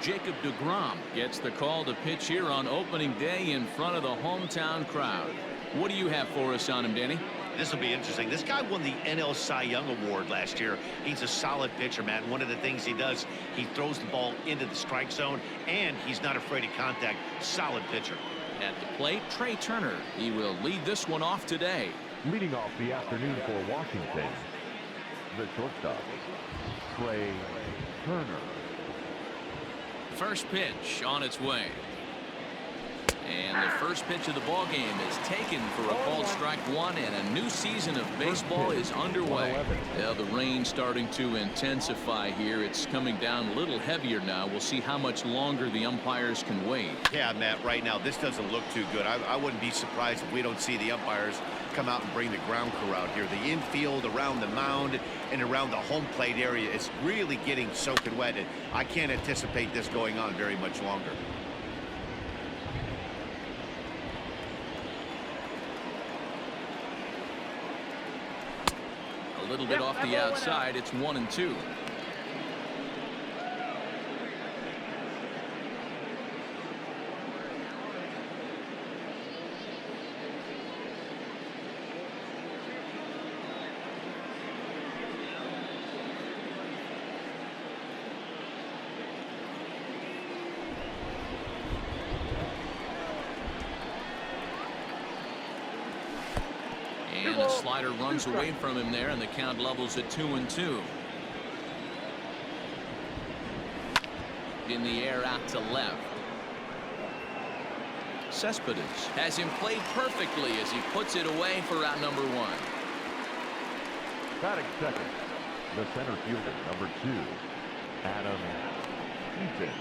Jacob deGrom gets the call to pitch here on opening day in front of the hometown crowd. What do you have for us on him, Danny? This will be interesting. This guy won the NL Cy Young Award last year. He's a solid pitcher, man. One of the things he does, he throws the ball into the strike zone, and he's not afraid of contact. Solid pitcher. At the plate, Trey Turner. He will lead this one off today. Leading off the afternoon for Washington, the shortstop, Trey Turner. First pitch on its way. And the first pitch of the ball game is taken for a called strike one, and a new season of baseball is underway. Yeah, the rain starting to intensify here. It's coming down a little heavier now. We'll see how much longer the umpires can wait. Yeah, Matt, right now this doesn't look too good. I wouldn't be surprised if we don't see the umpires come out and bring the ground crew out here. The infield, around the mound, and around the home plate area is really getting soaking wet, and I can't anticipate this going on very much longer. A little bit off the outside. It's 1-2. And the slider runs away from him there, and the count levels at 2-2. In the air out to left. Cespedes has him played perfectly as he puts it away for out number one. Batting second, the center fielder, number 2, Adam Eaton.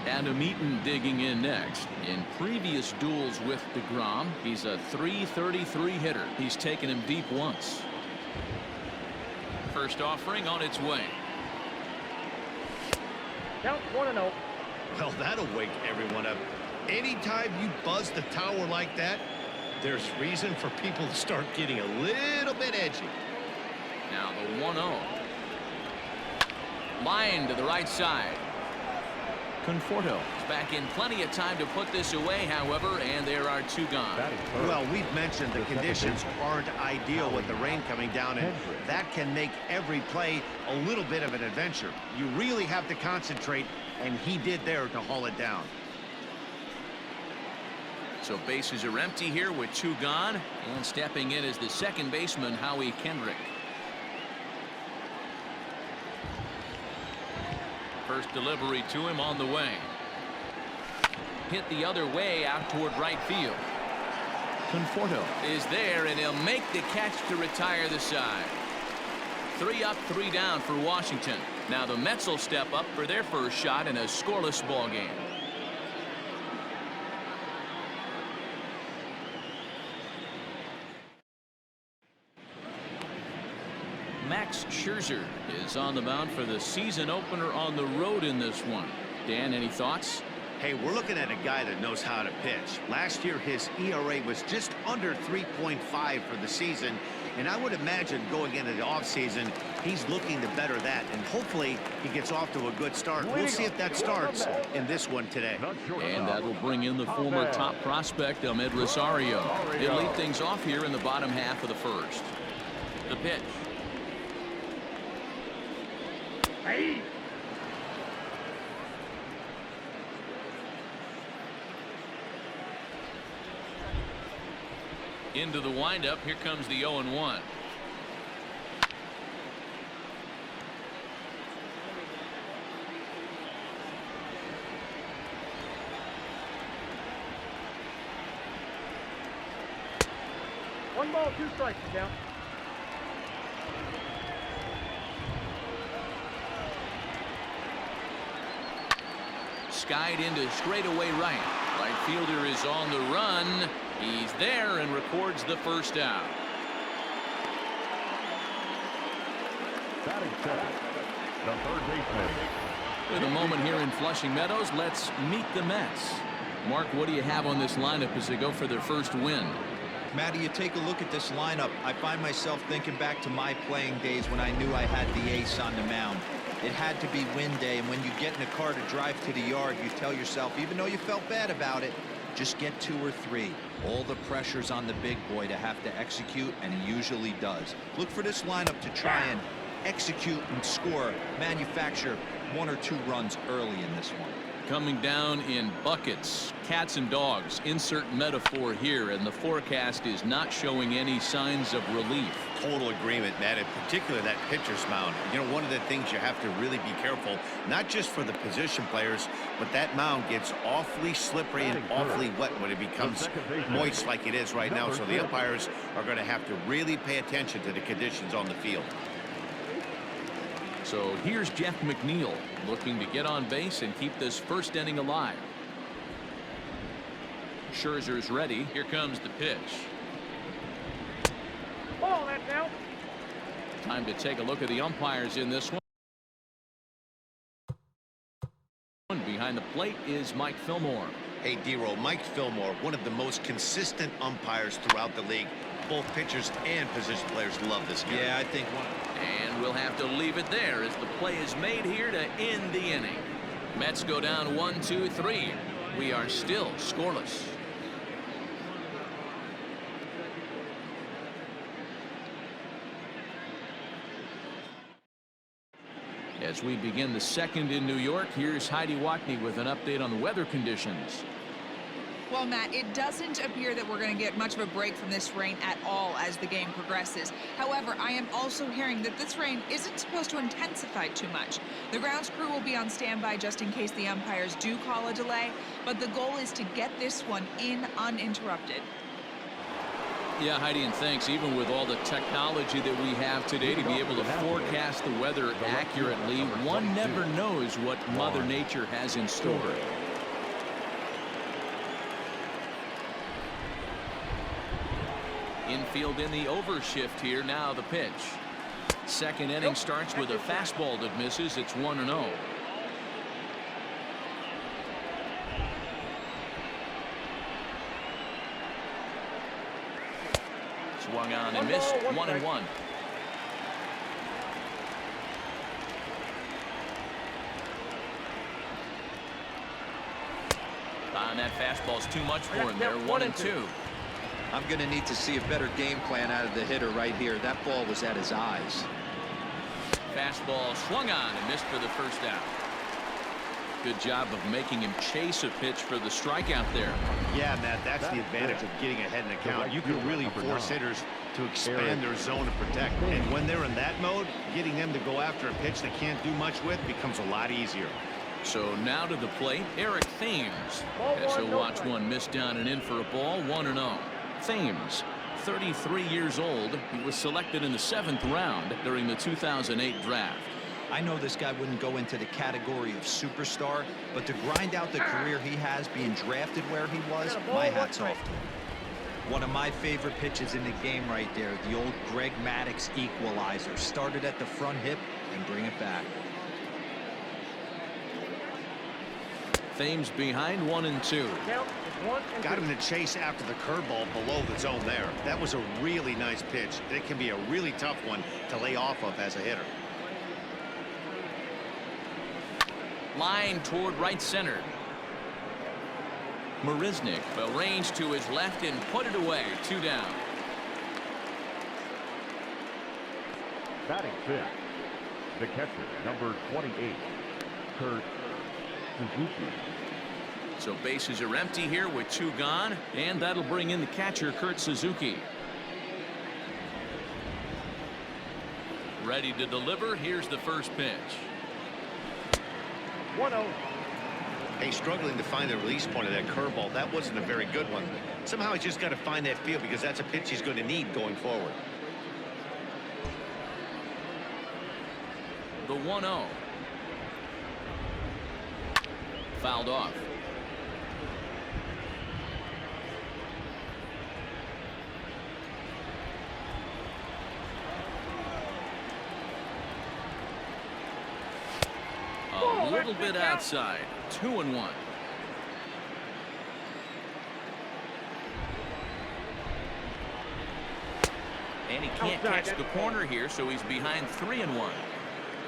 Adam Eaton digging in next. In previous duels with deGrom, he's a .333 hitter. He's taken him deep once. First offering on its way. Count 1-0. Well, that'll wake everyone up. Anytime you buzz the tower like that, there's reason for people to start getting a little bit edgy. Now the 1-0. Line to the right side. Conforto is back in plenty of time to put this away, however, and there are two gone. Well, we've mentioned the conditions aren't ideal with the rain coming down, and that can make every play a little bit of an adventure. You really have to concentrate, and he did there to haul it down. So bases are empty here with two gone, and stepping in is the second baseman, Howie Kendrick. First delivery to him on the way. Hit the other way out toward right field. Conforto is there, and he'll make the catch to retire the side. 3 up, 3 down for Washington. Now the Mets will step up for their first shot in a scoreless ball game. Max Scherzer is on the mound for the season opener on the road in this one. Dan, any thoughts? Hey, we're looking at a guy that knows how to pitch. Last year, his ERA was just under 3.5 for the season, and I would imagine going into the offseason, he's looking to better that, and hopefully he gets off to a good start. We'll see if that starts in this one today. And that will bring in the former top prospect, Ahmed Rosario. He'll lead things off here in the bottom half of the first. The pitch. Hey. Into the windup. Here comes the 0-1. One ball, 2 strikes, count. Skied into straightaway right. Right fielder is on the run. He's there and records the first out. Batting second, the third baseman. With a moment here in Flushing Meadows, let's meet the Mets. Mark, what do you have on this lineup as they go for their first win? Matty, you take a look at this lineup. I find myself thinking back to my playing days when I knew I had the ace on the mound. It had to be wind day, and when you get in a car to drive to the yard, you tell yourself, even though you felt bad about it, just get 2 or 3. All the pressure's on the big boy to have to execute, and he usually does. Look for this lineup to try and execute and score, manufacture 1 or 2 runs early in this one. Coming down in buckets, cats and dogs, insert metaphor here, and the forecast is not showing any signs of relief. Total agreement, Matt, in particular that pitcher's mound. You know, one of the things you have to really be careful, not just for the position players, but that mound gets awfully slippery and awfully wet when it becomes moist like it is right now. So the umpires are going to have to really pay attention to the conditions on the field. So here's Jeff McNeil looking to get on base and keep this first inning alive. Scherzer's ready. Here comes the pitch. Ball, that's out. Time to take a look at the umpires in this one. Behind the plate is Mike Fillmore. Hey, D-Roll, Mike Fillmore, one of the most consistent umpires throughout the league. Both pitchers and position players love this guy. Yeah, I think one. And we'll have to leave it there as the play is made here to end the inning. Mets go down 1-2-3. We are still scoreless. As we begin the second in New York, here's Heidi Watney with an update on the weather conditions. Well, Matt, it doesn't appear that we're going to get much of a break from this rain at all as the game progresses. However, I am also hearing that this rain isn't supposed to intensify too much. The grounds crew will be on standby just in case the umpires do call a delay, but the goal is to get this one in uninterrupted. Yeah, Heidi, and thanks. Even with all the technology that we have today to be able to forecast the weather accurately, one never knows what Mother Nature has in store. Infield in the overshift here. Now the pitch. Second inning starts with a fastball that misses. It's 1-0. Swung on and missed. 1-1. And that fastball's too much for him there. 1-2. I'm going to need to see a better game plan out of the hitter right here. That ball was at his eyes. Fastball swung on and missed for the first out. Good job of making him chase a pitch for the strikeout there. Yeah, Matt, that's the advantage of getting ahead in the count. You can really force hitters to expand their zone and protect. And when they're in that mode, getting them to go after a pitch they can't do much with becomes a lot easier. So now to the plate, Eric Thames. As he'll watch one miss down and in for a ball. 1-0. Thames, 33 years old. He was selected in the 7th round during the 2008 draft. I know this guy wouldn't go into the category of superstar, but to grind out the career he has being drafted where he was, my hat's off to him. One of my favorite pitches in the game right there, the old Greg Maddux equalizer. Started at the front hip and bring it back. Thames behind 1-2. Got him to chase after the curveball below the zone there. That was a really nice pitch. It can be a really tough one to lay off of as a hitter. Line toward right center. Marisnik will range to his left and put it away. 2 down. Batting fifth, the catcher, number 28, Kurt Suzuki. So bases are empty here with 2 gone, and that'll bring in the catcher, Kurt Suzuki. Ready to deliver. Here's the first pitch. 1-0. Hey, struggling to find the release point of that curveball. That wasn't a very good one. Somehow he's just got to find that feel because that's a pitch he's going to need going forward. The 1-0. Fouled off. A little bit outside. 2-1. And he can't catch the corner here, so he's behind 3-1.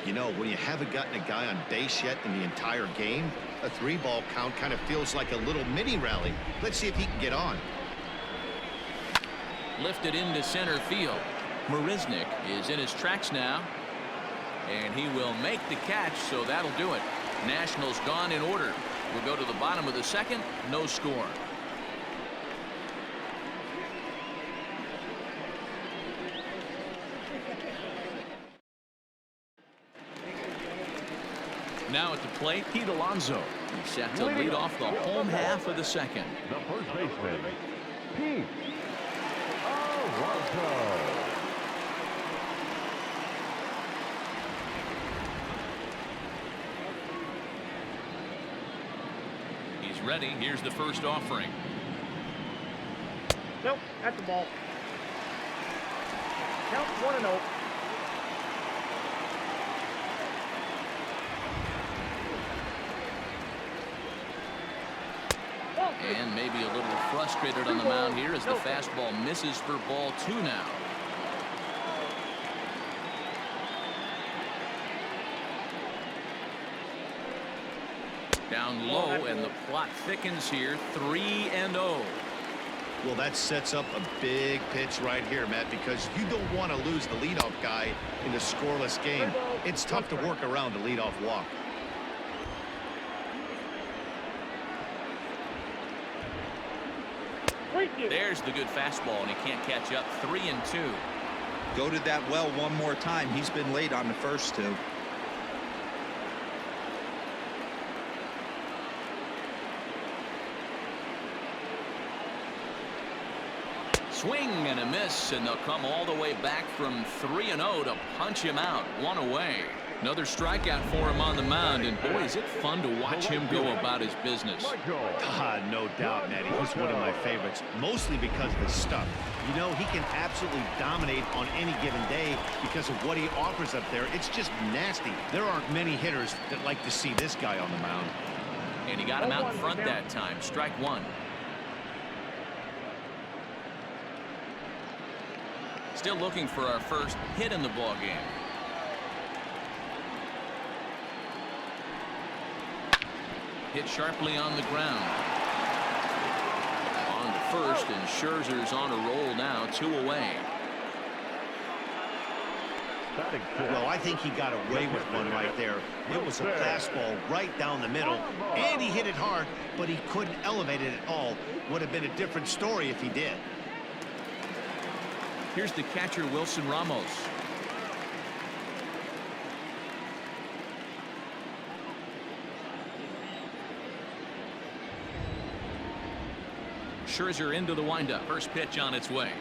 You know, when you haven't gotten a guy on base yet in the entire game, a 3-ball count kind of feels like a little mini rally. Let's see if he can get on. Lifted into center field. Marisnik is in his tracks now. And he will make the catch, so that'll do it. Nationals gone in order. We'll go to the bottom of the second. No score. Now at the plate, Pete Alonso. He's set to lead off the home half of the second. The first baseman, Pete Alonso. He's ready. Here's the first offering. Nope, that's the ball. Count 1-0. And maybe a little frustrated on the mound here as the fastball misses for ball 2 now. Down low, and the plot thickens here. 3-0. Well, that sets up a big pitch right here, Matt, because you don't want to lose the leadoff guy in a scoreless game. It's tough to work around the leadoff walk. There's the good fastball, and he can't catch up. 3-2. Go to that well one more time. He's been late on the first 2. Swing and a miss, and they'll come all the way back from 3-0 to punch him out. 1 away. Another strikeout for him on the mound, and boy, is it fun to watch him go about his business. No doubt, Matty. He's one of my favorites, mostly because of his stuff. You know, he can absolutely dominate on any given day because of what he offers up there. It's just nasty. There aren't many hitters that like to see this guy on the mound. And he got him out in front that time. Strike 1. Still looking for our first hit in the ball game. Hit sharply on the ground. On to first, and Scherzer's on a roll now. 2 away. Well, I think he got away with one right there. It was a fastball right down the middle, and he hit it hard, but he couldn't elevate it at all. Would have been a different story if he did. Here's the catcher, Wilson Ramos. Scherzer into the windup. First pitch on its way.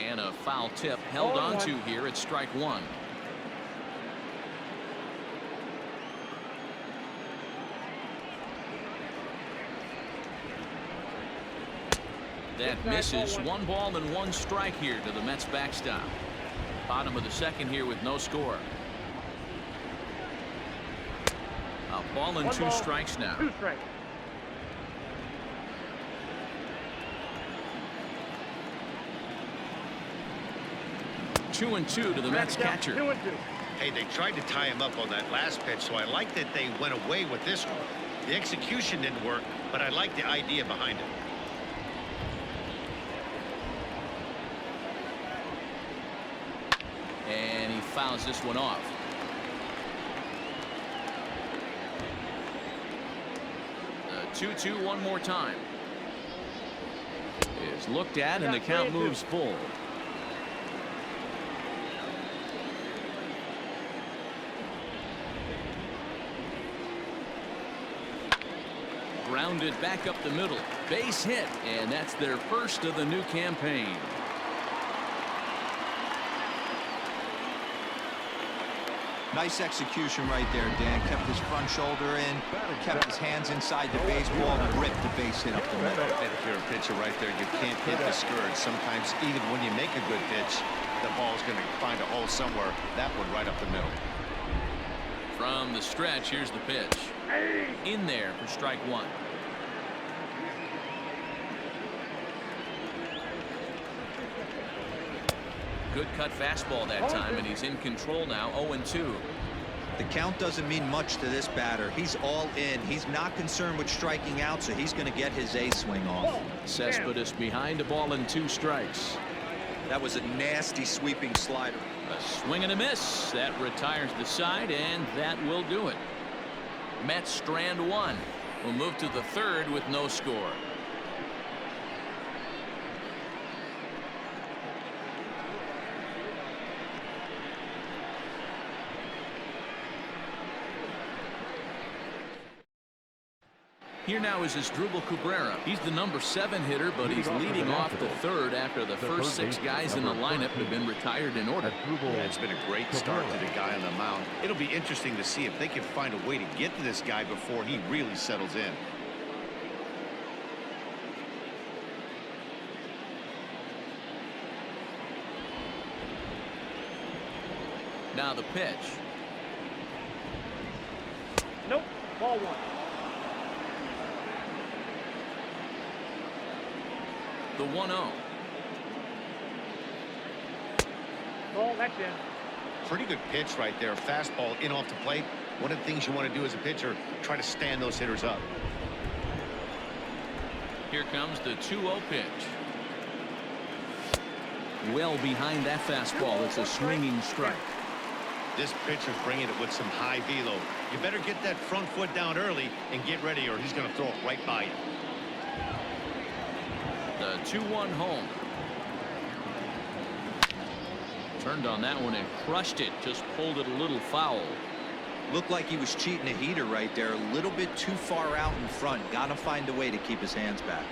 And a foul tip held on to here at strike 1. That misses. 1 ball and 1 strike here to the Mets backstop. Bottom of the second here with no score. A ball and 2 strikes now. 2 strikes. Two and 2 to the Mets catcher. 2-2. Hey, they tried to tie him up on that last pitch, so I like that they went away with this one. The execution didn't work, but I like the idea behind it. And he fouls this one off. The 2-2 one more time. Is looked at, and the count moves full. Grounded back up the middle. Base hit, and that's their first of the new campaign. Nice execution right there, Dan. Kept his front shoulder in, kept his hands inside the baseball, and ripped the base hit up the middle. And if you're a pitcher right there, you can't hit discouraged. Sometimes even when you make a good pitch, the ball's going to find a hole somewhere. That one right up the middle. From the stretch, here's the pitch. In there for strike 1. Good cut fastball that time, and he's in control now. 0-2. The count doesn't mean much to this batter. He's all in. He's not concerned with striking out, so he's going to get his A swing off. Cespedes behind a ball and 2 strikes. That was a nasty sweeping slider. A swing and a miss. That retires the side, and that will do it. Mets strand 1. We'll move to the 3rd with no score. Here now is Asdrubal Cabrera. He's the number 7 hitter, but he's leading off the 3rd after the first 6 guys in the lineup have been retired in order. Yeah, it's been a great start to the guy on the mound. It'll be interesting to see if they can find a way to get to this guy before he really settles in. Now the pitch. Nope. Ball 1. The 1-0. Ball, that's in. Pretty good pitch right there. Fastball in off the plate. One of the things you want to do as a pitcher, try to stand those hitters up. Here comes the 2-0 pitch. Well behind that fastball. It's a swinging strike. This pitcher's bringing it with some high velo. You better get that front foot down early and get ready, or he's going to throw it right by you. The 2-1 home. Turned on that one and crushed it. Just pulled it a little foul. Looked like he was cheating a heater right there. A little bit too far out in front. Got to find a way to keep his hands back.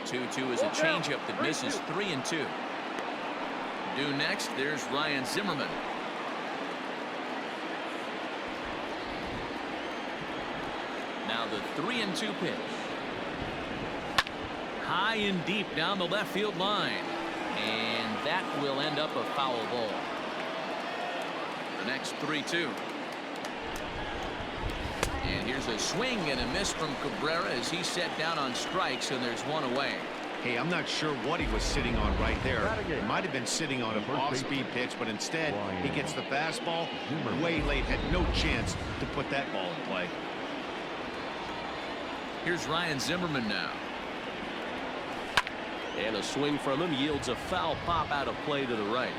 2-2 is a changeup that misses. 3-2. Due next, there's Ryan Zimmerman. Now the 3-2 pitch. High and deep down the left field line. And that will end up a foul ball. The next 3-2. And here's a swing and a miss from Cabrera as he's set down on strikes, and there's 1 away. Hey, I'm not sure what he was sitting on right there. He might have been sitting on an off-speed pitch, but instead he gets the fastball way late. Had no chance to put that ball in play. Here's Ryan Zimmerman now. And a swing from him yields a foul pop out of play to the right.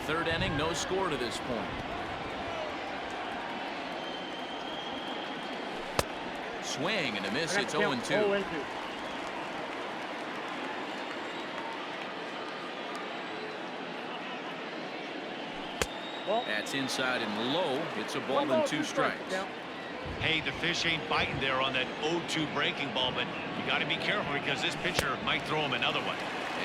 3rd inning, no score to this point. Swing and a miss. It's 0-2. That's inside and low. It's a ball and 2 strikes. Hey, the fish ain't biting there on that 0-2 breaking ball, but you got to be careful because this pitcher might throw him another one.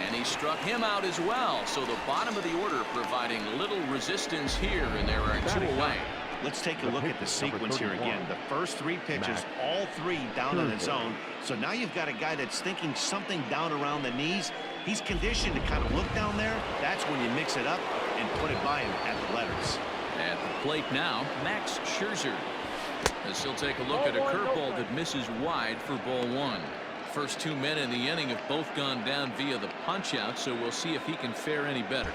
And he struck him out as well. So the bottom of the order providing little resistance here, and there are 2 away. Let's take a look at the sequence here again. The first 3 pitches, all 3 down in the zone. So now you've got a guy that's thinking something down around the knees. He's conditioned to kind of look down there. That's when you mix it up and put it by him at the letters. At the plate now, Max Scherzer. As he'll take a look at a curveball that misses wide for ball 1. First 2 men in the inning have both gone down via the punch out, so we'll see if he can fare any better.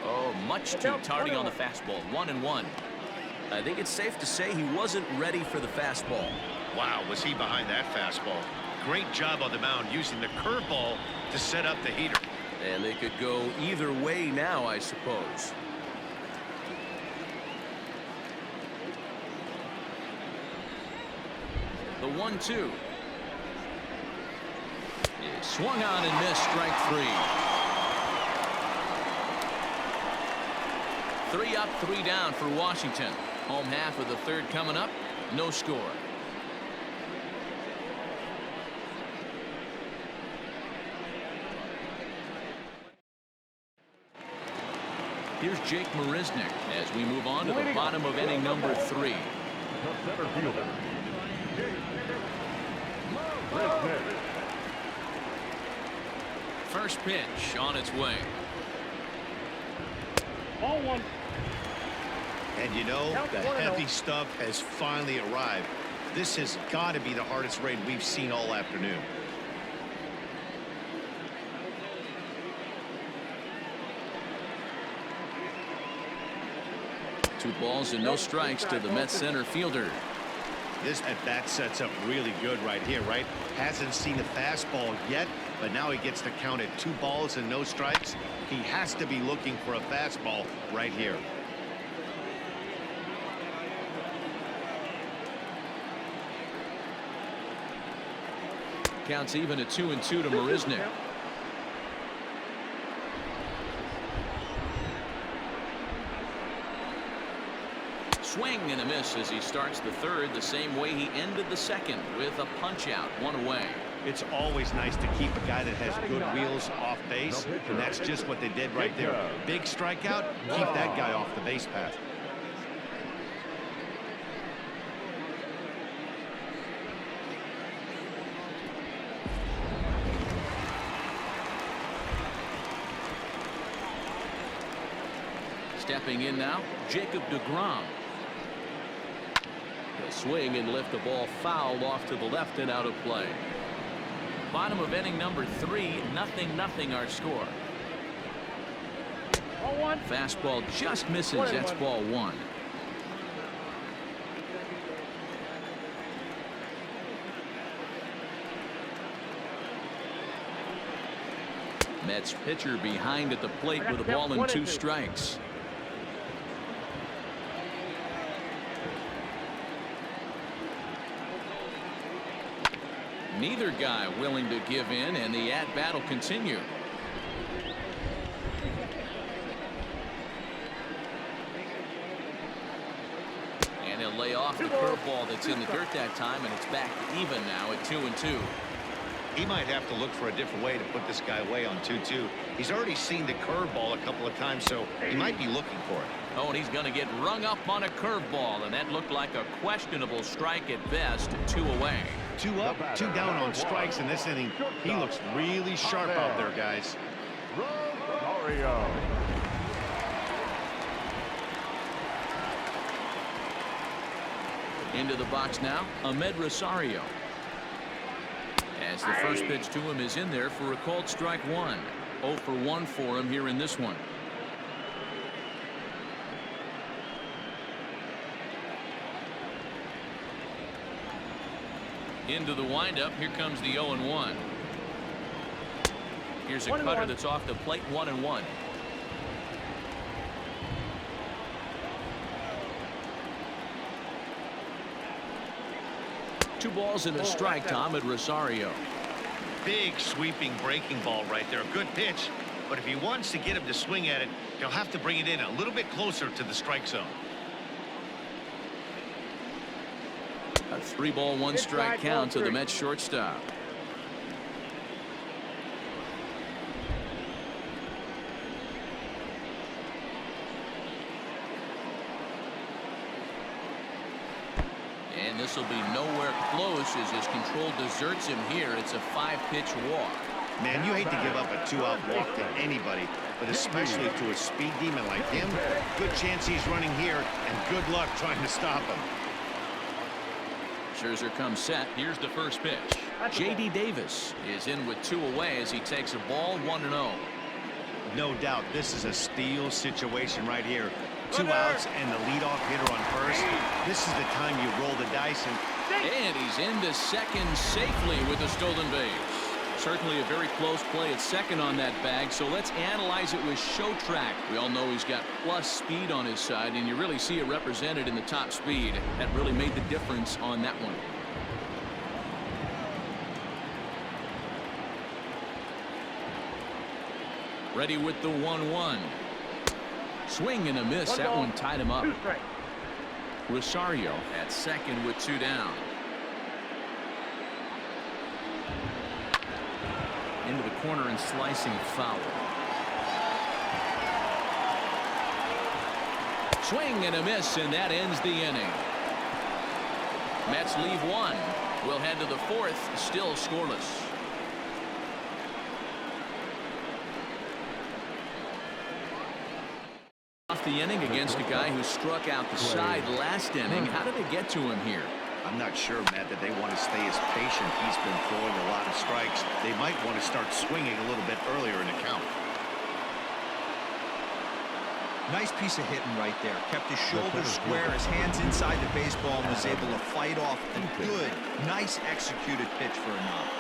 Oh, much too tardy on the fastball. 1-1. I think it's safe to say he wasn't ready for the fastball. Wow, was he behind that fastball. Great job on the mound using the curveball to set up the heater. And they could go either way now, I suppose. The 1-2. Is swung on and missed. Strike 3. 3 up, 3 down for Washington. Home half of the 3rd coming up. No score. Here's Jake Marisnick as we move on to the bottom of inning number 3. The center fielder, Marisnick. First pitch on its way. Ball 1. And you know, Count the 1-0. heavy stuff has finally arrived. This has got to be the hardest rain we've seen all afternoon. Two balls and no strikes to the Mets center fielder. This at-bat sets up really good right here, right? Hasn't seen a fastball yet, but now he gets to count at 2 balls and no strikes. He has to be looking for a fastball right here. Counts even at 2-2 to Marisnik. Swing and a miss as he starts the third the same way he ended the second with a punch out, 1 away. It's always nice to keep a guy that has good wheels off base, and that's just what they did right there. Big strikeout, keep that guy off the base path. Stepping in now, Jacob deGrom. He'll swing and lift the ball foul off to the left and out of play. Bottom of inning number 3, 0-0 our score. Ball 1. Fastball just misses. That's ball 1. Mets pitcher behind at the plate with a ball and 2 strikes. Neither guy willing to give in, and the at-bat will continue. And he'll lay off the curveball that's in the dirt that time, and it's back to even now at 2-2. He might have to look for a different way to put this guy away on 2-2. He's already seen the curveball a couple of times, so he might be looking for it. Oh, and he's going to get rung up on a curveball, and that looked like a questionable strike at best. 2 away. 2 up, 2 down on strikes in this inning. He looks really sharp out there, guys. Rosario. Into the box now, Ahmed Rosario. As the first pitch to him is in there for a called strike 1. 0 for 1 for him here in this one. Into the windup. Here comes the 0-1. Here's a cutter that's off the plate. 1-1. Two balls and a strike to Ahmed Rosario. Big sweeping breaking ball right there. Good pitch, but if he wants to get him to swing at it, he'll have to bring it in a little bit closer to the strike zone. A 3-ball 1-strike count to the Mets shortstop. And this will be nowhere close as his control deserts him here. It's a 5-pitch walk. Man, you hate to give up a 2-out walk to anybody, but especially to a speed demon like him. Good chance he's running here, and good luck trying to stop him. Scherzer comes set. Here's the first pitch. J.D. Davis is in with 2 away as he takes a ball. 1-0. No doubt this is a steal situation right here. 2 outs and the leadoff hitter on first. This is the time you roll the dice. And he's into second safely with a stolen base. Certainly a very close play at second on that bag, so let's analyze it with show track. We all know he's got plus speed on his side, and you really see it represented in the top speed. That really made the difference on that one. Ready with the 1-1. Swing and a miss. That one tied him up. Rosario at second with 2 down. Into the corner and slicing foul. Swing and a miss, and that ends the inning. Mets leave 1. We'll head to the 4th, still scoreless. the inning against a guy who struck out the side last inning. How did they get to him here? I'm not sure, Matt, that they want to stay as patient. He's been throwing a lot of strikes. They might want to start swinging a little bit earlier in the count. Nice piece of hitting right there. Kept his shoulders square, his hands inside the baseball, and was able to fight off a good, nice executed pitch for a knock.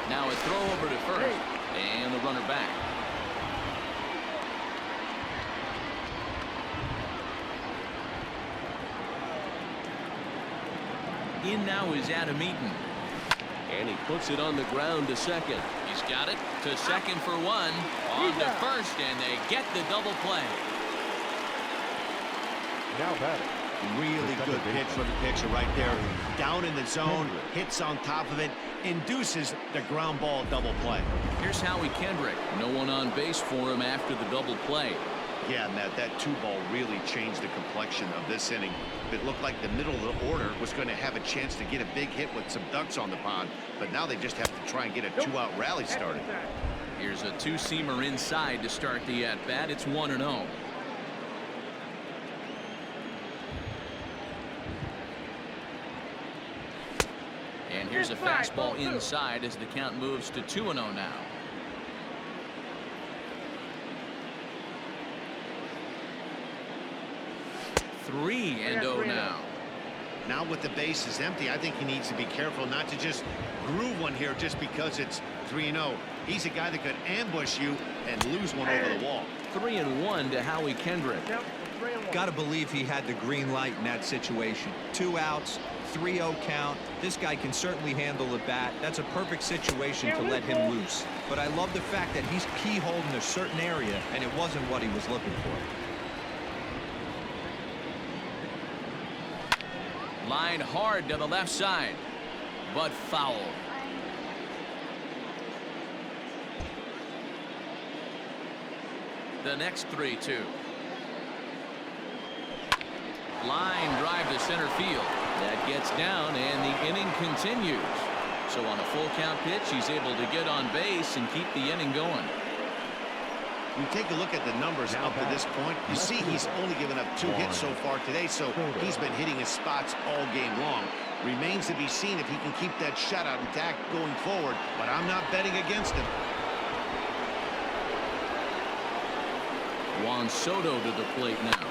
Now a throw over to first, and the runner back. In now is Adam Eaton. And he puts it on the ground to second. He's got it to second for one. On to first, and they get the double play. Now batting. Really good pitch from the pitcher right there. Down in the zone, hits on top of it, induces the ground ball double play. Here's Howie Kendrick. No one on base for him after the double play. Yeah, Matt, that 2-ball really changed the complexion of this inning. It looked like the middle of the order was going to have a chance to get a big hit with some ducks on the pond, but now they just have to try and get a 2-out rally started. Here's a 2-seamer inside to start the at-bat. It's 1-0. And here's a fastball inside as the count moves to 2-0 now. Three and 0 now. Now with the bases empty, I think he needs to be careful not to just groove one here just because it's 3-0. He's a guy that could ambush you and lose one over the wall. 3-1 to Howie Kendrick. Got to believe he had the green light in that situation. 2 outs, 3-0 count. This guy can certainly handle the bat. That's a perfect situation to let him loose. But I love the fact that he's keyholed in a certain area, and it wasn't what he was looking for. Line hard to the left side, but foul. The next 3-2. Line drive to center field. That gets down, and the inning continues. So on a full count pitch, he's able to get on base and keep the inning going. You take a look at the numbers up to this point. You see he's only given up 2 hits so far today, so he's been hitting his spots all game long. Remains to be seen if he can keep that shutout intact going forward, but I'm not betting against him. Juan Soto to the plate now.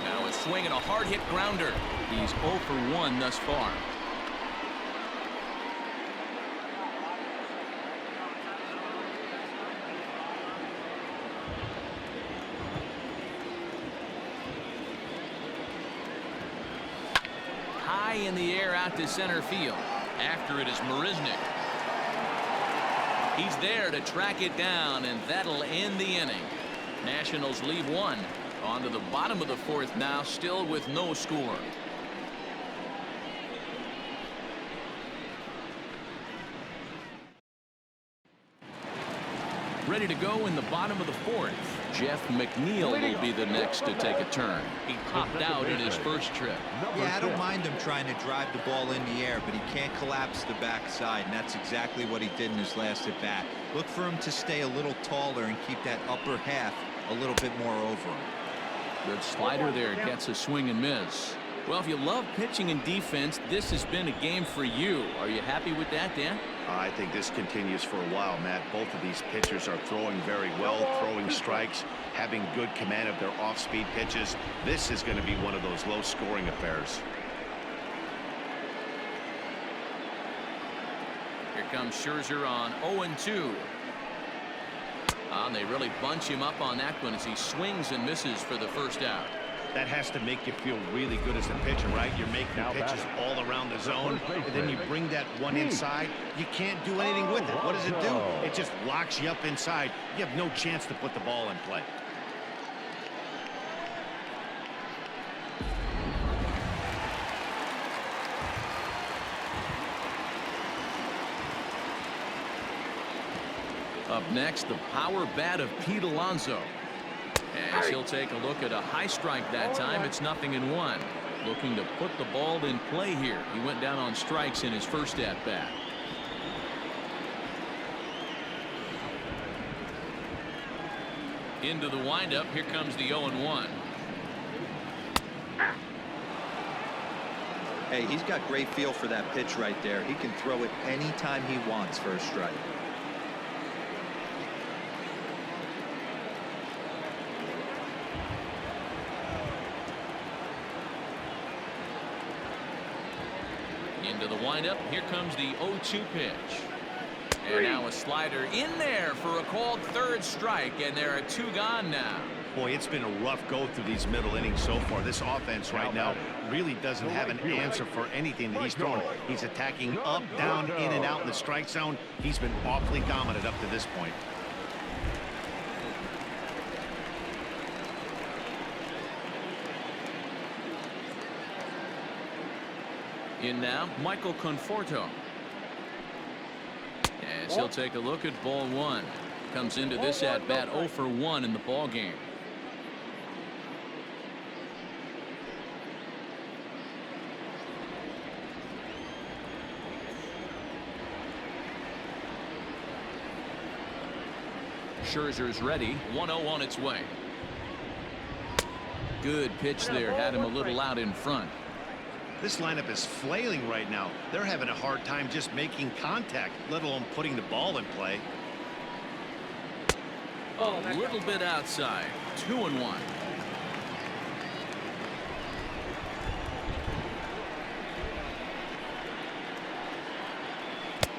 Now a swing and a hard hit grounder. He's 0 for 1 thus far. High in the air out to center field. After it is Marisnick. He's there to track it down, and that'll end the inning. Nationals leave 1. On to the bottom of the 4th now, still with no score. Ready to go in the bottom of the 4th. Jeff McNeil will be the next to take a turn. He popped out in his first trip. Yeah, I don't mind him trying to drive the ball in the air, but he can't collapse the backside, and that's exactly what he did in his last at bat. Look for him to stay a little taller and keep that upper half a little bit more over him. Good slider there, gets a swing and miss. Well, if you love pitching and defense, this has been a game for you. Are you happy with that, Dan? I think this continues for a while, Matt. Both of these pitchers are throwing very well, throwing strikes, having good command of their off-speed pitches. This is going to be one of those low-scoring affairs. Here comes Scherzer on 0-2. And they really bunch him up on that one as he swings and misses for the first out. That has to make you feel really good as a pitcher, right? You're making pitches all around the zone, and then you bring that one inside. You can't do anything with it. What does it do? It just locks you up inside. You have no chance to put the ball in play. Up next, the power bat of Pete Alonso. As he'll take a look at a high strike that time. It's 0-1. Looking to put the ball in play here. He went down on strikes in his first at bat. Into the windup. Here comes the 0-1. Hey, he's got great feel for that pitch right there. He can throw it anytime he wants for a strike. Into the windup. Here comes the 0-2 pitch. And now a slider in there for a called third strike, and there are 2 gone now. Boy, it's been a rough go through these middle innings so far. This offense right now really doesn't have an answer for anything that he's throwing. He's attacking up, down, in and out in the strike zone. He's been awfully dominant up to this point. In now, Michael Conforto. As he'll take a look at ball 1. Comes into this at bat 0 for 1 in the ball game. Scherzer's ready. 1-0 on its way. Good pitch there. Had him a little out in front. This lineup is flailing right now. They're having a hard time just making contact, let alone putting the ball in play. A little bit outside. 2-1.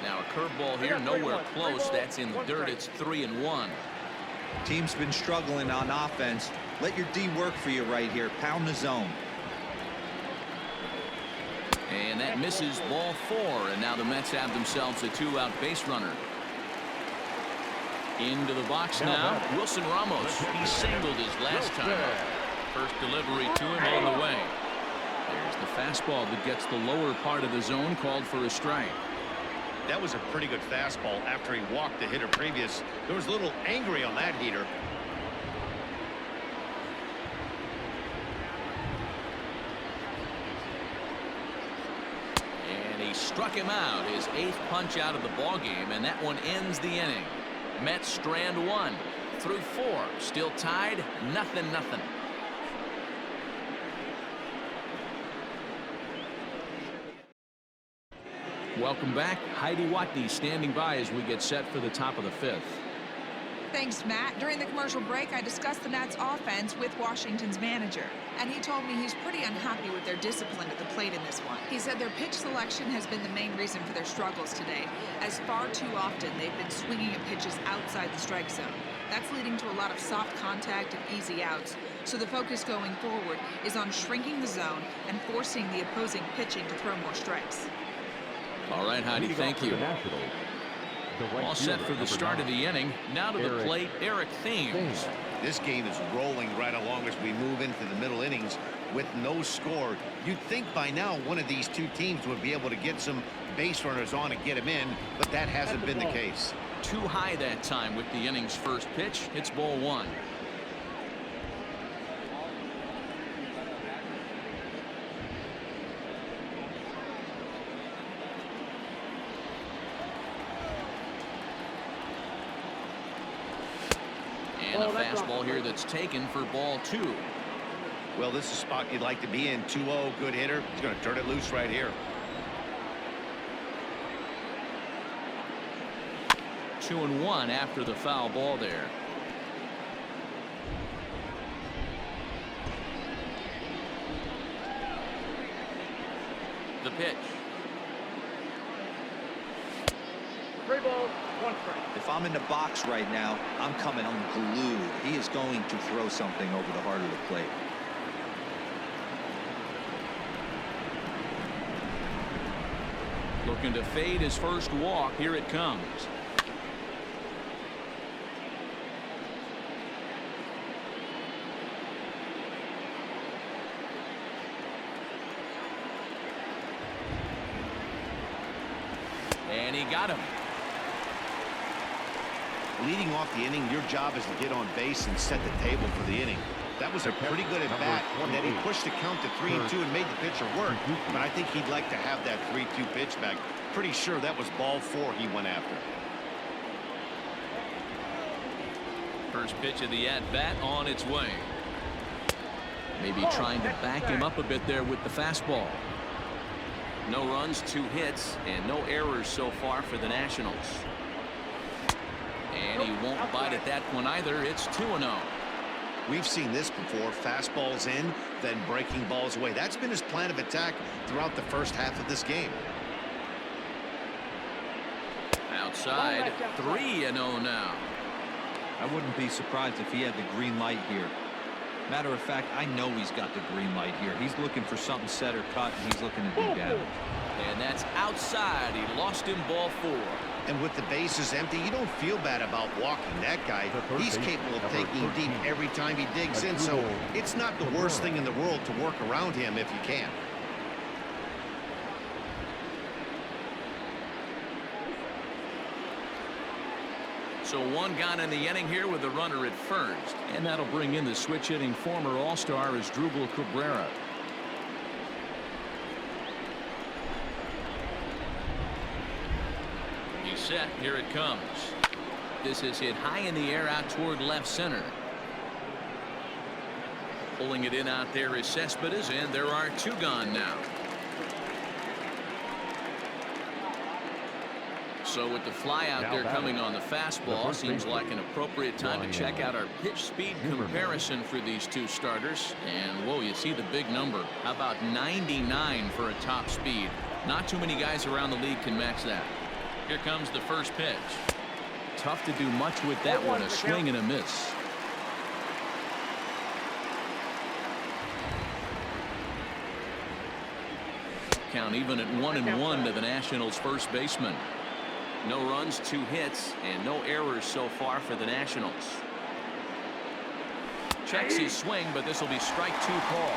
Now a curveball here, nowhere close. That's in the dirt. It's 3-1. Team's been struggling on offense. Let your D work for you right here. Pound the zone. And that misses ball 4. And now the Mets have themselves a 2-out base runner. Into the box now. Wilson Ramos. He singled his last time up. First delivery to him on the way. There's the fastball that gets the lower part of the zone, called for a strike. That was a pretty good fastball after he walked the hitter previous. There was a little angry on that heater. And he struck him out, his 8th punch out of the ball game, and that one ends the inning. Mets strand 1 through 4, still tied 0-0. Welcome back. Heidi Watney standing by as we get set for the top of the 5th. Thanks, Matt. During the commercial break, I discussed the Nats offense with Washington's manager, and he told me he's pretty unhappy with their discipline at the plate in this one. He said their pitch selection has been the main reason for their struggles today, as far too often they've been swinging at pitches outside the strike zone. That's leading to a lot of soft contact and easy outs, so the focus going forward is on shrinking the zone and forcing the opposing pitching to throw more strikes. All right, Heidi, thank you. All set for the start of the inning. Now to the plate, Eric Thames. This game is rolling right along as we move into the middle innings with no score. You'd think by now one of these two teams would be able to get some base runners on and get them in, but that hasn't been the case. Too high that time with the inning's first pitch. It's ball 1. And a fastball here that's taken for ball 2. Well, this is a spot you'd like to be in. 2-0, good hitter. He's going to turn it loose right here. 2-1 after the foul ball there. The pitch. 3 balls, 1 strike. If I'm in the box right now, I'm coming unglued. He is going to throw something over the heart of the plate. Looking to fade his first walk. Here it comes. And he got him. Leading off the inning, your job is to get on base and set the table for the inning. That was a pretty good at bat, and then he pushed the count to 3-2 and made the pitcher work. But I think he'd like to have that 3-2 pitch back. Pretty sure that was ball 4 he went after. First pitch of the at-bat on its way. Maybe trying to back him up a bit there with the fastball. No runs, 2 hits, and no errors so far for the Nationals. And he won't bite at that one either. It's 2-0. We've seen this before. Fastballs in, then breaking balls away. That's been his plan of attack throughout the first half of this game. Outside, 3-0 now. I wouldn't be surprised if he had the green light here. Matter of fact, I know he's got the green light here. He's looking for something set or cut, and he's looking to do damage. And that's outside. He lost him, ball 4. And with the bases empty, you don't feel bad about walking that guy. He's capable of taking deep every time he digs in, so it's not the worst thing in the world to work around him if you can. So 1 gone in the inning here with the runner at first. And that'll bring in the switch-hitting former All-Star Asdrubal Cabrera. He's set. Here it comes. This is hit high in the air out toward left center. Pulling it in out there is Cespedes, and there are 2 gone now. So with the fly out there coming on the fastball, seems like an appropriate time to check out our pitch speed comparison for these 2 starters. And whoa, you see the big number. How about 99 for a top speed? Not too many guys around the league can match that. Here comes the first pitch. Tough to do much with that one. A swing and a miss. Count even at 1-1 to the Nationals' first baseman. No runs, 2 hits, and no errors so far for the Nationals. Checks his swing, but this will be strike 2 call.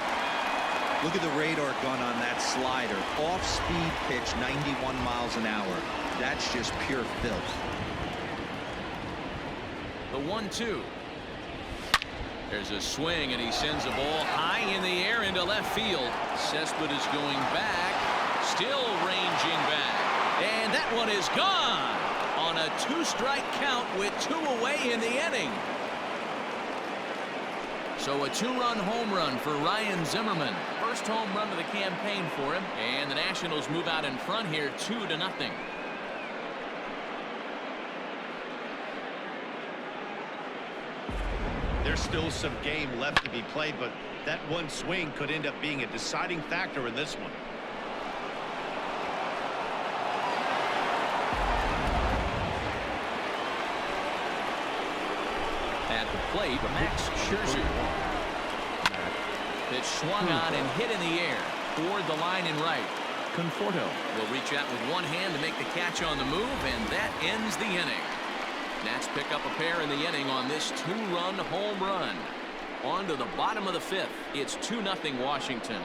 Look at the radar gun on that slider. Off-speed pitch, 91 miles an hour. That's just pure filth. The 1-2. There's a swing, and he sends a ball high in the air into left field. Cespedes going back, still ranging back. And that one is gone on a 2-strike count with 2 away in the inning. So a 2-run home run for Ryan Zimmerman. First home run of the campaign for him. And the Nationals move out in front here 2-0. There's still some game left to be played, but that one swing could end up being a deciding factor in this one. At the plate, Max Scherzer. Pitch swung on and hit in the air toward the line and right. Conforto will reach out with one hand to make the catch on the move, and that ends the inning. Nats pick up a pair in the inning on this 2-run home run. On to the bottom of the 5th. It's 2-0 Washington.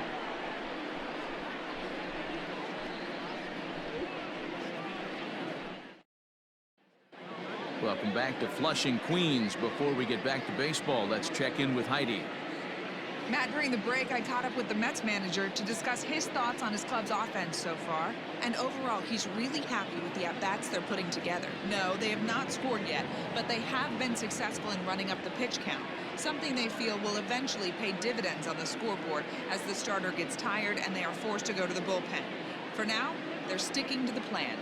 Welcome back to Flushing, Queens. Before we get back to baseball, let's check in with Heidi. Matt, during the break, I caught up with the Mets manager to discuss his thoughts on his club's offense so far. And overall, he's really happy with the at-bats they're putting together. No, they have not scored yet, but they have been successful in running up the pitch count, something they feel will eventually pay dividends on the scoreboard as the starter gets tired and they are forced to go to the bullpen. For now, they're sticking to the plan.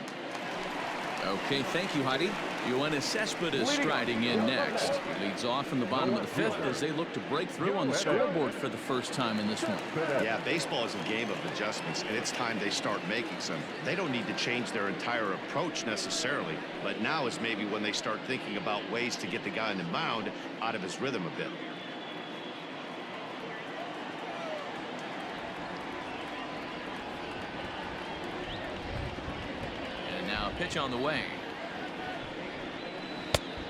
Okay, thank you, Heidi. Yoenis Cespedes striding in next. Leads off in the bottom of the 5th as they look to break through on the scoreboard for the first time in this one. Yeah, baseball is a game of adjustments, and it's time they start making some. They don't need to change their entire approach necessarily, but now is maybe when they start thinking about ways to get the guy on the mound out of his rhythm a bit. Now a pitch on the way.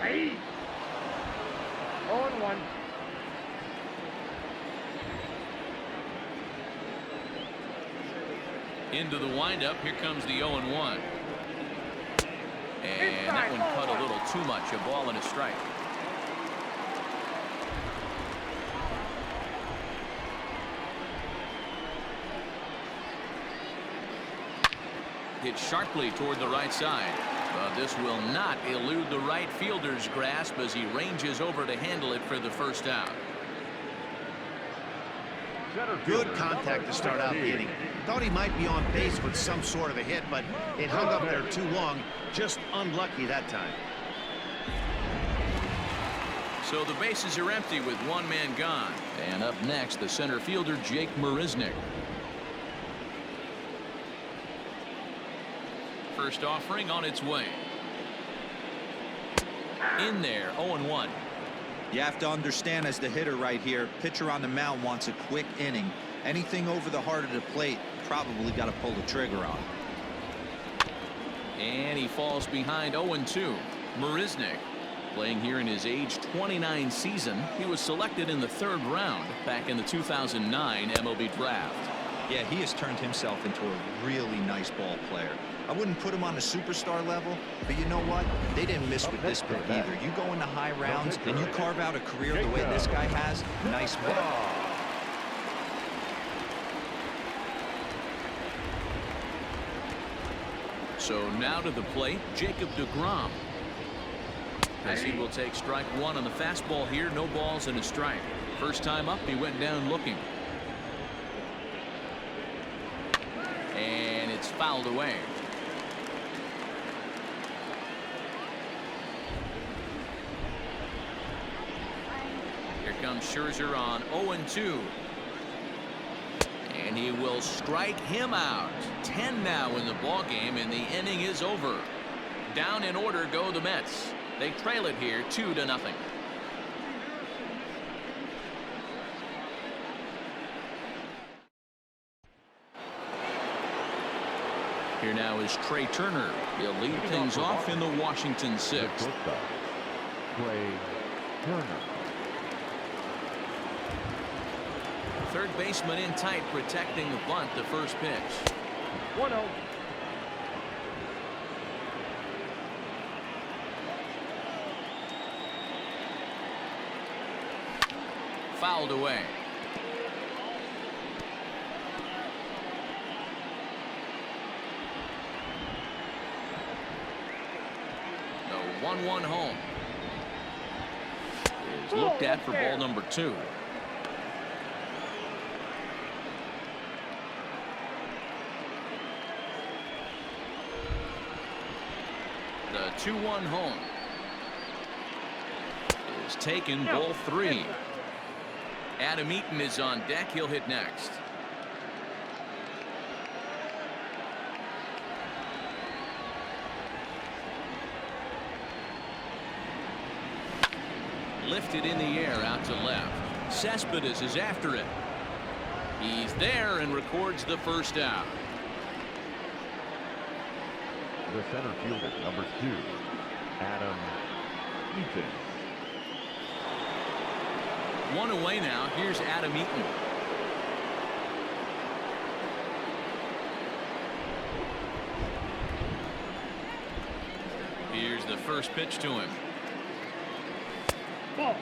Hey. 0-1. Into the windup. Here comes the 0-1. And that one cut a little too much. A ball and a strike. Hit sharply toward the right side. But this will not elude the right fielder's grasp as he ranges over to handle it for the first out. Good contact to start out the inning. Thought he might be on base with some sort of a hit, but it hung up there too long. Just unlucky that time. So the bases are empty with one man gone. And up next, the center fielder, Jake Marisnick. First offering on its way. In there, 0-1. You have to understand, as the hitter right here, pitcher on the mound wants a quick inning. Anything over the heart of the plate, probably got to pull the trigger on. And he falls behind 0-2. Marisnick, playing here in his age 29 season. He was selected in the 3rd round back in the 2009 MLB draft. Yeah, he has turned himself into a really nice ball player. I wouldn't put him on a superstar level, but you know what? They didn't miss with this pick either. You go into high rounds and you carve out a career the way this guy has. Nice pick. So now to the plate, Jacob deGrom. As he will take strike one on the fastball here. No balls and a strike. First time up, he went down looking. And it's fouled away. Here comes Scherzer on 0-2. And he will strike him out. 10 now in the ball game, and the inning is over. Down in order go the Mets. They trail it here 2-0. Here now is Trey Turner. He'll lead things off in the Washington 6th. Trey Turner. Third baseman in tight, protecting the bunt. The first pitch. 1-0. Fouled away. The 1-1 home is looked at for ball number 2. The 2-1 home is taken. Ball 3. Adam Eaton is on deck. He'll hit next. Lifted in the air out to left. Cespedes is after it. He's there and records the first out. The center fielder, number 2, Adam Eaton. One away now. Here's Adam Eaton. Here's the first pitch to him. Ball.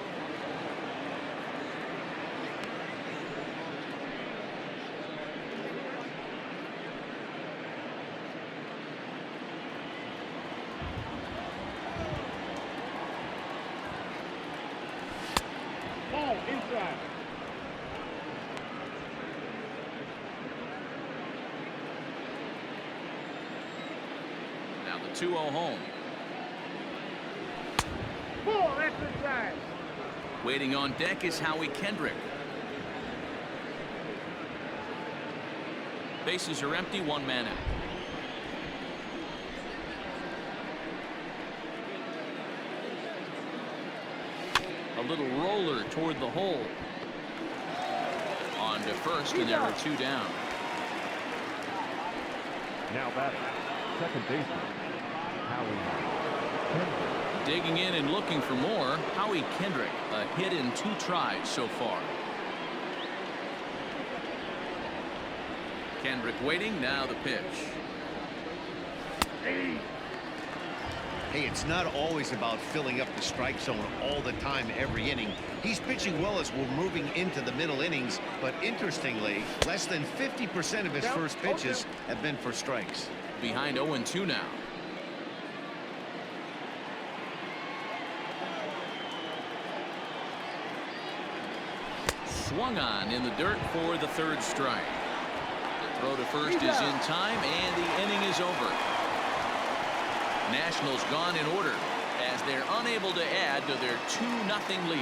Ball inside. Now the 2-0 home. Ball, that's inside. Waiting on deck is Howie Kendrick. Bases are empty. One man out. A little roller toward the hole. On to first, and there are 2 down. Now batting, second baseman, Howie Kendrick. Digging in and looking for more. Howie Kendrick, a hit in 2 tries so far. Kendrick waiting. Now the pitch. Hey, it's not always about filling up the strike zone all the time every inning. He's pitching well as we're moving into the middle innings, but interestingly, less than 50% of his first pitches have been for strikes. Behind 0-2 now. Swung on in the dirt for the third strike. The throw to first is in time, and the inning is over. Nationals gone in order as they're unable to add to their 2-0 lead.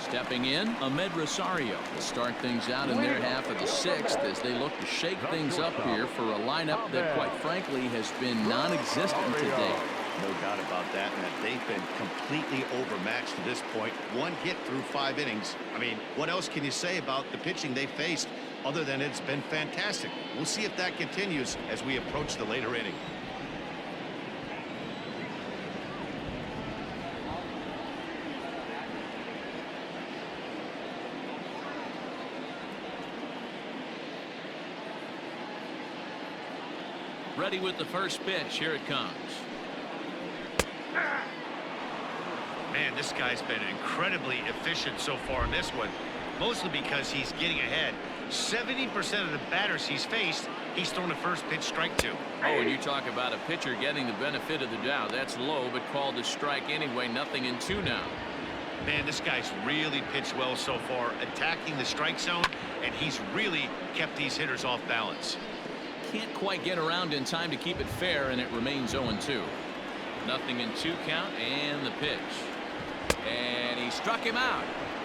Stepping in, Ahmed Rosario to start things out in their half of the sixth as they look to shake things up here for a lineup that, quite frankly, has been non-existent today. No doubt about that, and that they've been completely overmatched to this point. One hit through 5 innings. I mean, what else can you say about the pitching they faced other than it's been fantastic? We'll see if that continues as we approach the later inning. Ready with the first pitch. Here it comes. Man, this guy's been incredibly efficient so far in this one, mostly because he's getting ahead. 70% of the batters he's faced, he's thrown a first pitch strike to. Oh, and you talk about a pitcher getting the benefit of the doubt. That's low, but called a strike anyway. 0-2 now. Man, this guy's really pitched well so far, attacking the strike zone, and he's really kept these hitters off balance. Can't quite get around in time to keep it fair, and it remains 0-2. 0-2 count, and the pitch. And he struck him out.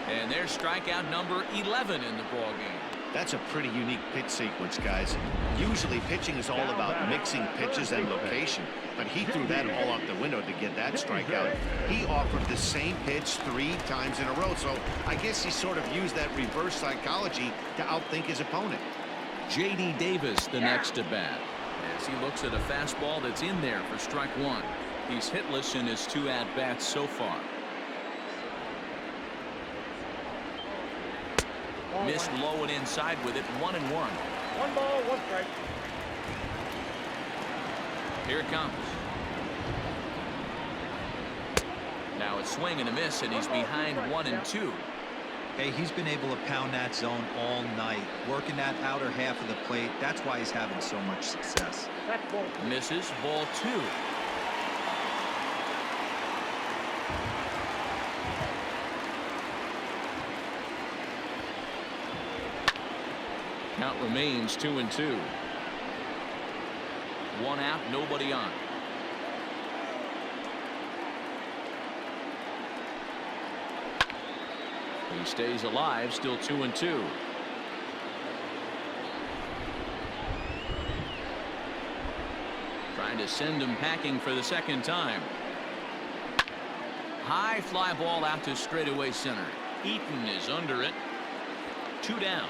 And there's strikeout number 11 in the ballgame. That's a pretty unique pitch sequence, guys. Usually pitching is all about mixing pitches and location, but he threw that all out the window to get that strikeout. He offered the same pitch 3 times in a row, so I guess he sort of used that reverse psychology to outthink his opponent. J.D. Davis the next to bat as he looks at a fastball that's in there for strike 1. He's hitless in his 2 at-bats so far. Missed low and inside with it. 1-1. 1 ball, 1 strike. Here it comes. Now a swing and a miss, and he's behind 1-2. Hey, he's been able to pound that zone all night, working that outer half of the plate. That's why he's having so much success. That's ball. Misses. Ball 2. Count remains 2-2. 1 out, nobody on. He stays alive, still 2-2. Trying to send him packing for the second time. High fly ball out to straightaway center. Eaton is under it. 2 down.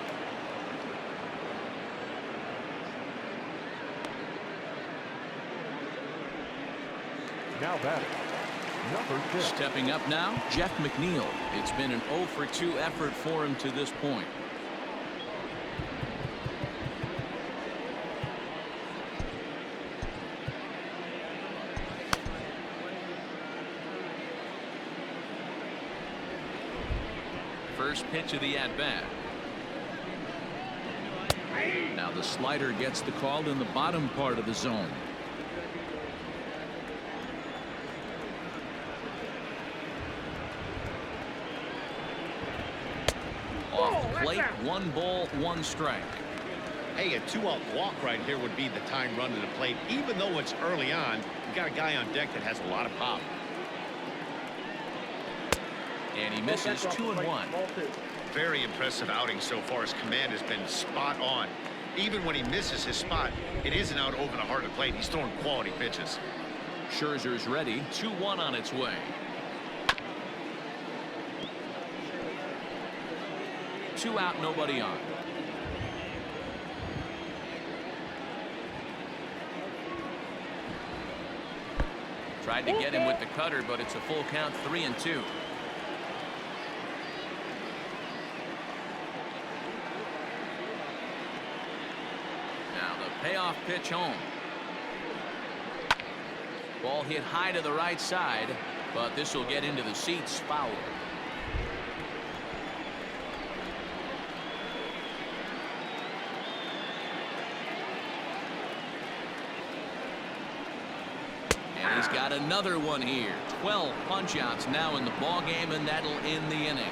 Now batting, number 6. Stepping up now, Jeff McNeil. It's been an 0-for-2 effort for him to this point. First pitch of the at-bat. Now the slider gets the call in the bottom part of the zone. Plate, 1 ball, 1 strike. Hey, a 2-out walk right here would be the time run to the plate. Even though it's early on, you got a guy on deck that has a lot of pop. And he misses 2-1. Very impressive outing so far. His command has been spot on. Even when he misses his spot, it isn't out over the heart of the plate. He's throwing quality pitches. Scherzer's ready. 2-1 on its way. 2 out, nobody on. Tried to get him with the cutter, but it's a full count. 3-2. Payoff pitch home. Ball hit high to the right side, but this will get into the seats. Foul. And he's got another one here. 12 punch-outs now in the ball game, and that'll end the inning.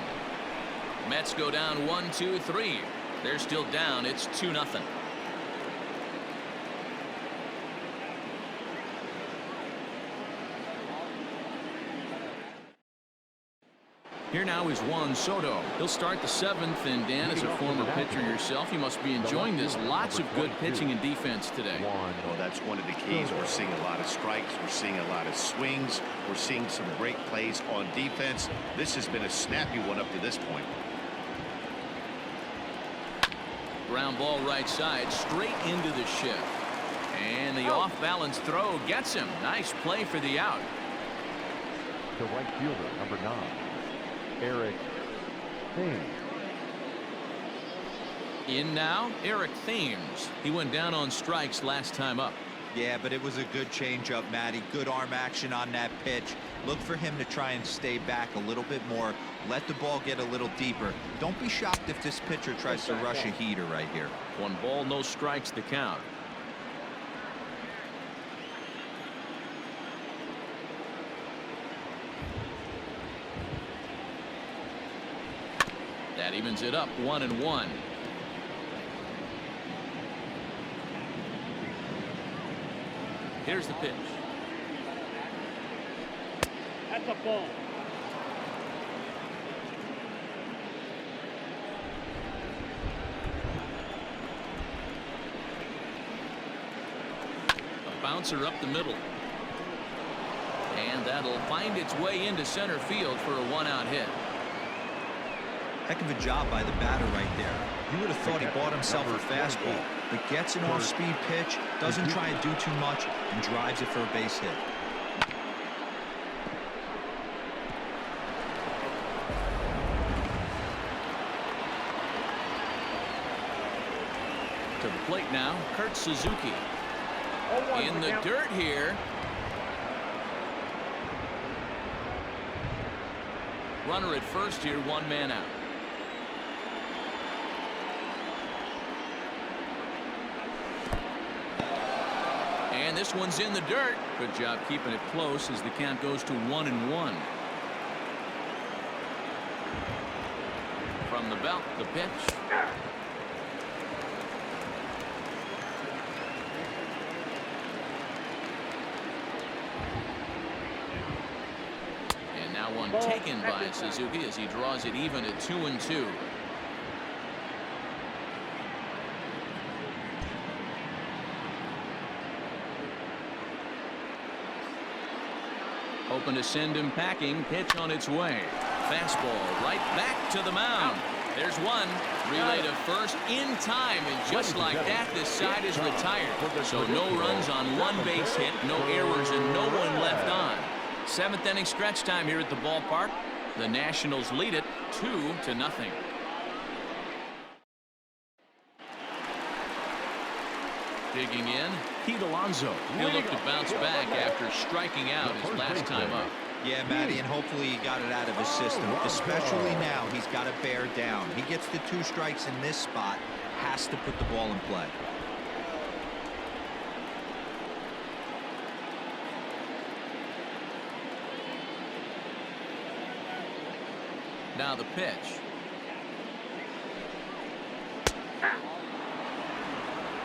Mets go down 1-2-3. They're still down. It's 2-0. Here now is Juan Soto. He'll start the 7th, and Dan, as a former pitcher yourself, you must be enjoying this. Lots of good pitching and defense today. Well, that's one of the keys. We're seeing a lot of strikes. We're seeing a lot of swings. We're seeing some great plays on defense. This has been a snappy one up to this point. Ground ball right side, straight into the shift. And the off-balance throw gets him. Nice play for the out. The right fielder, number 9. Eric Thames. In now, Eric Thames. He went down on strikes last time up. Yeah, but it was a good changeup, Matty. Good arm action on that pitch. Look for him to try and stay back a little bit more. Let the ball get a little deeper. Don't be shocked if this pitcher tries to rush a heater right here. 1 ball, no strikes to count. That evens it up 1-1. Here's the pitch. That's a ball. A bouncer up the middle. And that'll find its way into center field for a 1-out hit. Heck of a job by the batter right there. You would have thought he bought himself a fastball, but gets an off-speed pitch, doesn't try and do too much, and drives it for a base hit. To the plate now, Kurt Suzuki. In the dirt here. Runner at first here, 1 man out. And this one's in the dirt. Good job keeping it close as the count goes to 1-1. From the belt, the pitch. And now one taken by Suzuki as he draws it even at 2-2. Open to send him packing. Pitch on its way. Fastball right back to the mound. There's one. Relay to first in time, and just like that, this side is retired. So no runs on 1 base hit, no errors, and no one left on. 7th inning stretch time here at the ballpark. The Nationals lead it 2-0. Digging in, Pete Alonso. He'll look to bounce back after striking out his last time up. Yeah, Matty, and hopefully he got it out of his system. Especially now, he's got to bear down. He gets the 2 strikes in this spot, has to put the ball in play. Now the pitch.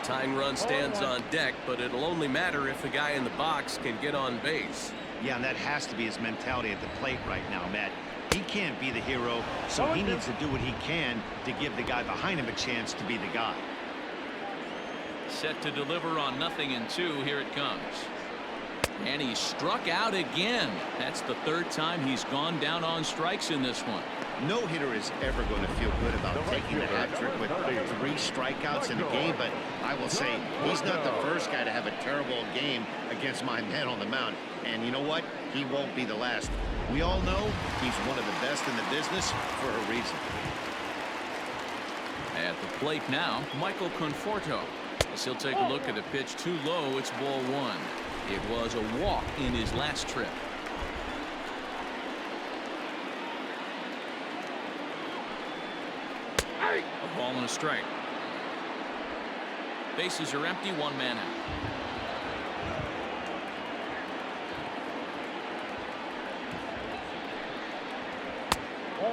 Tying run stands on deck, but it'll only matter if the guy in the box can get on base. Yeah, and that has to be his mentality at the plate right now, Matt. He can't be the hero, so he needs to do what he can to give the guy behind him a chance to be the guy. Set to deliver on 0-2. Here it comes. And he struck out again. That's the 3rd time he's gone down on strikes in this one. No hitter is ever going to feel good about taking the hat trick with 3 strikeouts in a game, but I will say he's not the first guy to have a terrible game against my man on the mound. And you know what? He won't be the last. We all know he's one of the best in the business for a reason. At the plate now, Michael Conforto. As he'll take a look at a pitch too low. It's ball one. It was a walk in his last trip. A ball and a strike. Bases are empty. One man out.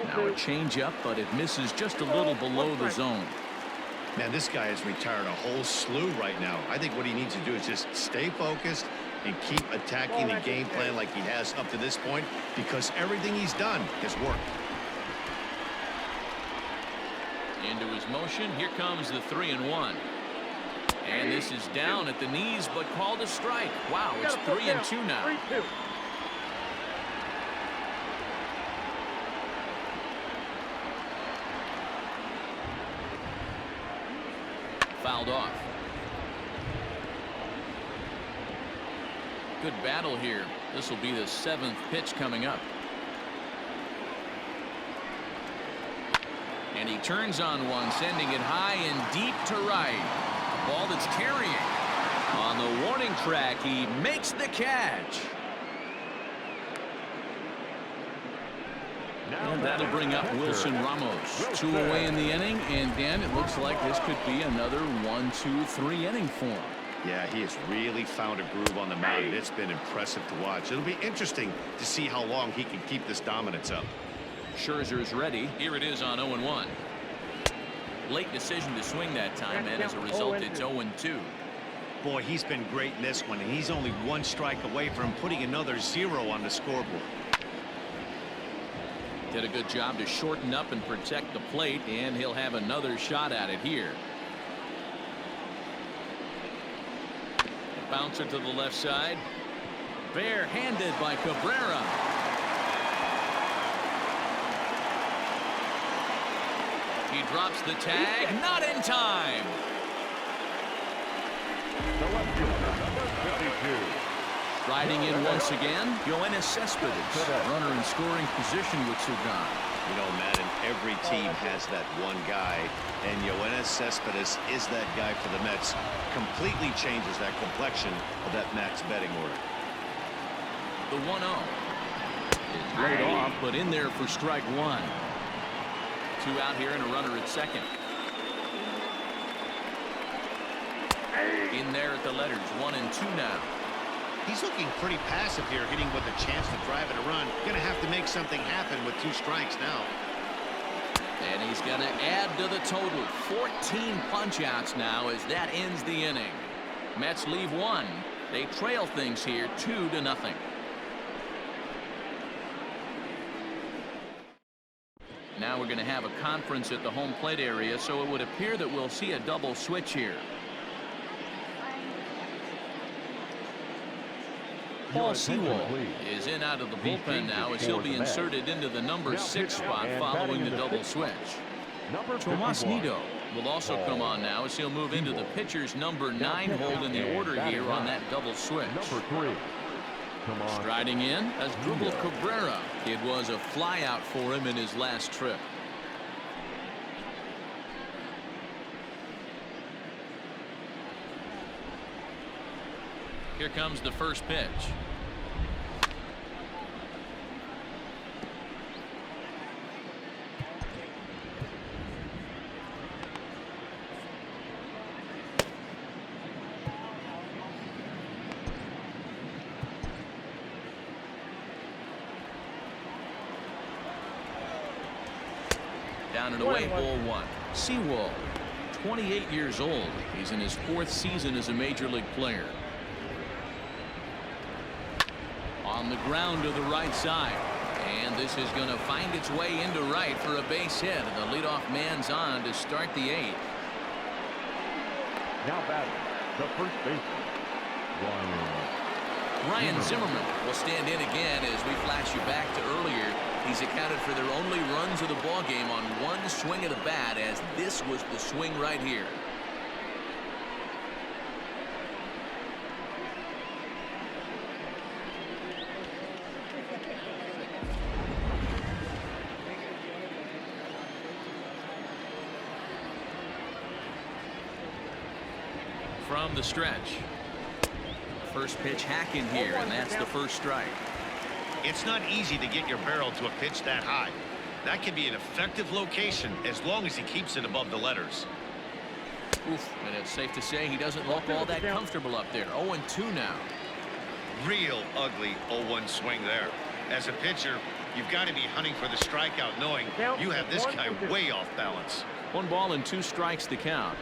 Now a changeup, but it misses just a little below the zone. Man, this guy has retired a whole slew right now. I think what he needs to do is just stay focused and keep attacking the game plan like he has up to this point, because everything he's done has worked. Into his motion. Here comes the 3-1. And this is down at the knees, but called a strike. Wow, it's 3-2 now. 3-2. Fouled off. Good battle here. This will be the 7th pitch coming up. And he turns on one, sending it high and deep to right. A ball that's carrying. On the warning track, he makes the catch. And that'll bring up Wilson Ramos. 2 away in the inning, and Dan, it looks like this could be another 1-2-3 inning for him. Yeah, he has really found a groove on the mound. It's been impressive to watch. It'll be interesting to see how long he can keep this dominance up. Scherzer is ready. Here it is on 0-1. Late decision to swing that time, and as a result, it's 0-2. Boy, he's been great in this one, and he's only 1 strike away from putting another 0 on the scoreboard. Did a good job to shorten up and protect the plate, and he'll have another shot at it here. A bouncer to the left side. Bare-handed by Cabrera. He drops the tag. Not in time. The left fielder, number 52. Riding in once again, Yoenis Cespedes. Runner in scoring position with Sudan. You know, Madden, every team has that one guy, and Yoenis Cespedes is that guy for the Mets. Completely changes that complexion of that Mets betting order. The 1-0 is laid off, but in there for strike 1. 2 out here and a runner at second. In there at the letters, 1 and 2 now. He's looking pretty passive here, hitting with a chance to drive in a run. Going to have to make something happen with 2 strikes now. And he's going to add to the total. 14 punch-outs now as that ends the inning. Mets leave 1. They trail things here 2-0. Now we're going to have a conference at the home plate area, so it would appear that we'll see a double switch here. Paul Sewell is in out of the bullpen now as he'll be inserted into the number 6 spot following the double switch. Tomas Nido will also come on now as he'll move into the pitcher's number 9 hold in the order here on that double switch. Number 3. Striding in as Drupal Cabrera. It was a flyout for him in his last trip. Here comes the first pitch. Down and away, ball 1. Sewell, 28 years old. He's in his 4th season as a major league player. On the ground to the right side. And this is going to find its way into right for a base hit. The leadoff man's on to start the 8th. Now batting, the first baseman, Ryan Zimmerman will stand in again as we flash you back to earlier. He's accounted for their only runs of the ball game on 1 swing of the bat, as this was the swing right here. from the stretch. First pitch hacking here, and that's the first strike. It's not easy to get your barrel to a pitch that high. That can be an effective location as long as he keeps it above the letters. Oof, and it's safe to say he doesn't look all that comfortable up there. 0-2 now. Real ugly 0-1 swing there. As a pitcher, you've got to be hunting for the strikeout, knowing you have this guy way off balance. 1 ball and 2 strikes to count.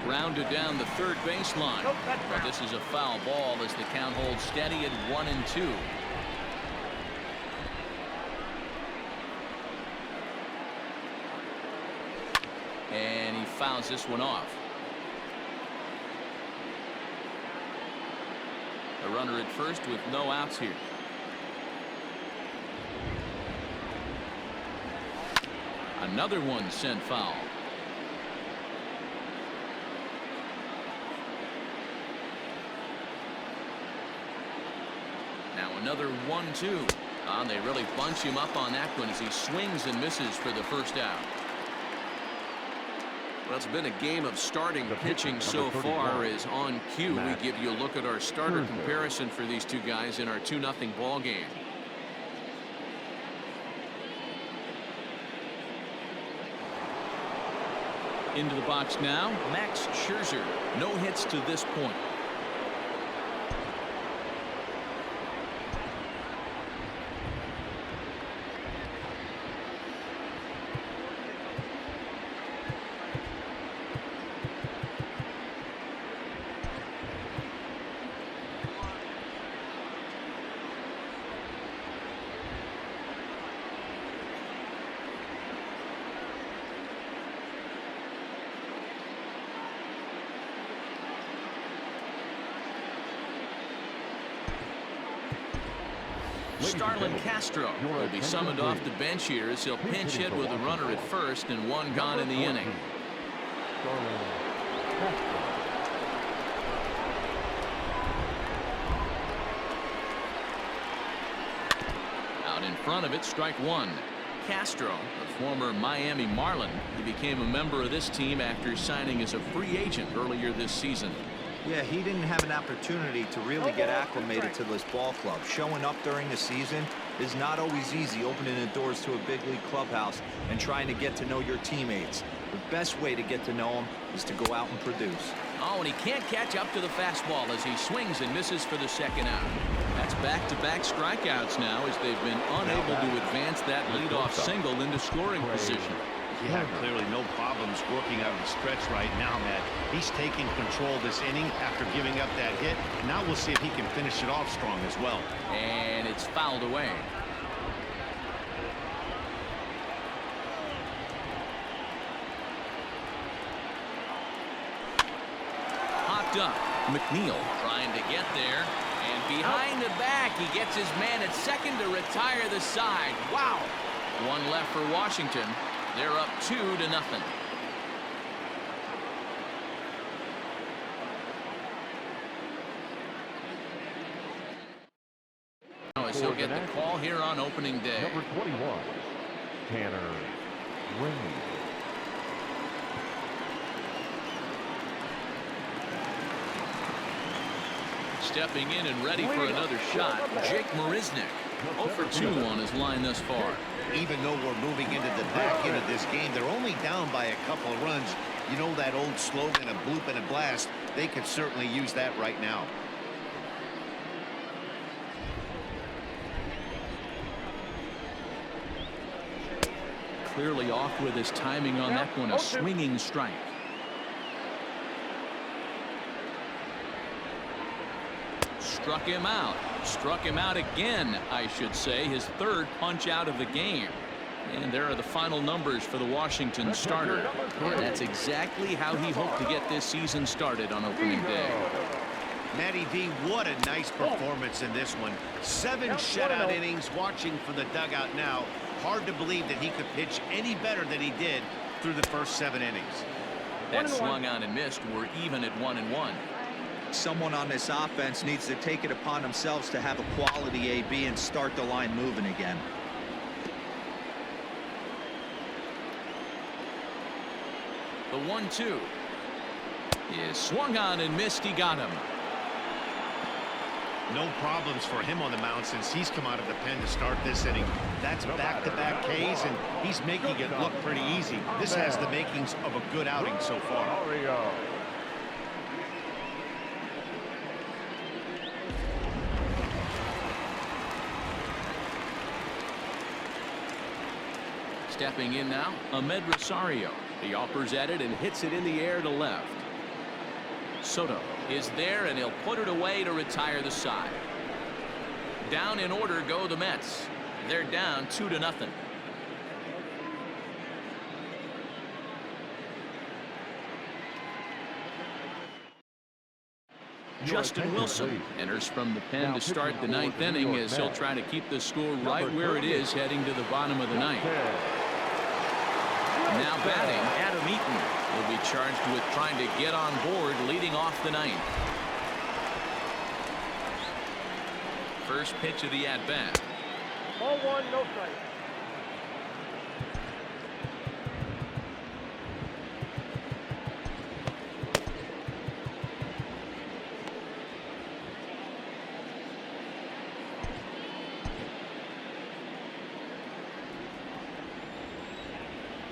Grounded down the third baseline. But this is a foul ball as the count holds steady at 1-2. And he fouls this one off. A runner at first with no outs here. Another one sent foul. Now another 1-2. And they really bunch him up on that one as he swings and misses for the first out. Well, it's been a game of starting pitching so far. As on cue, we give you a look at our starter comparison for these two guys in our 2-0 ball game. Into the box now, Max Scherzer. No hits to this point. Starlin Castro will be summoned off the bench here as he'll pinch hit with a runner at first and 1 gone in the inning. Out in front of it, strike 1. Castro, a former Miami Marlin, he became a member of this team after signing as a free agent earlier this season. Yeah, he didn't have an opportunity to really get acclimated to this ball club. Showing up during the season is not always easy, opening the doors to a big league clubhouse and trying to get to know your teammates. The best way to get to know them is to go out and produce. Oh, and he can't catch up to the fastball as he swings and misses for the second out. That's back-to-back strikeouts now as they've been unable to advance that leadoff single into scoring position. Yeah, clearly no problems working out of the stretch right now, Matt. He's taking control this inning after giving up that hit. Now we'll see if he can finish it off strong as well. And it's fouled away. Popped up. McNeil trying to get there. And behind the back, he gets his man at second to retire the side. Wow. 1 left for Washington. They're up 2-0. As he'll get the call here on opening day. Number 21, Tanner Ray. Stepping in and ready for another shot, Jake Marisnick. 0 for 2 on his line thus far. Even though we're moving into the back end of this game, they're only down by a couple of runs. You know that old slogan, a bloop and a blast. They could certainly use that right now. Clearly off with his timing on that one, a swinging strike. Struck him out. Struck him out again, I should say. His 3rd punch out of the game. And there are the final numbers for the Washington starter. And that's exactly how he hoped to get this season started on opening day. Matty D, what a nice performance in this one. 7 shutout innings. Watching from the dugout now. Hard to believe that he could pitch any better than he did through the first 7 innings. That swung on and missed. We're even at 1-1. Someone on this offense needs to take it upon themselves to have a quality AB and start the line moving again. The 1-2 is swung on and missed. He got him. No problems for him on the mound since he's come out of the pen to start this inning. That's back-to-back Ks, and he's making it look pretty easy. This has the makings of a good outing so far. Stepping in now, Ahmed Rosario. He offers at it and hits it in the air to left. Soto is there, and he'll put it away to retire the side. Down in order go the Mets. They're down 2-0. Justin Wilson enters from the pen to start the ninth inning as he'll try to keep the score right where it is heading to the bottom of the ninth. Now batting, Adam Eaton will be charged with trying to get on board leading off the ninth. First pitch of the at-bat. Ball 1, no strike.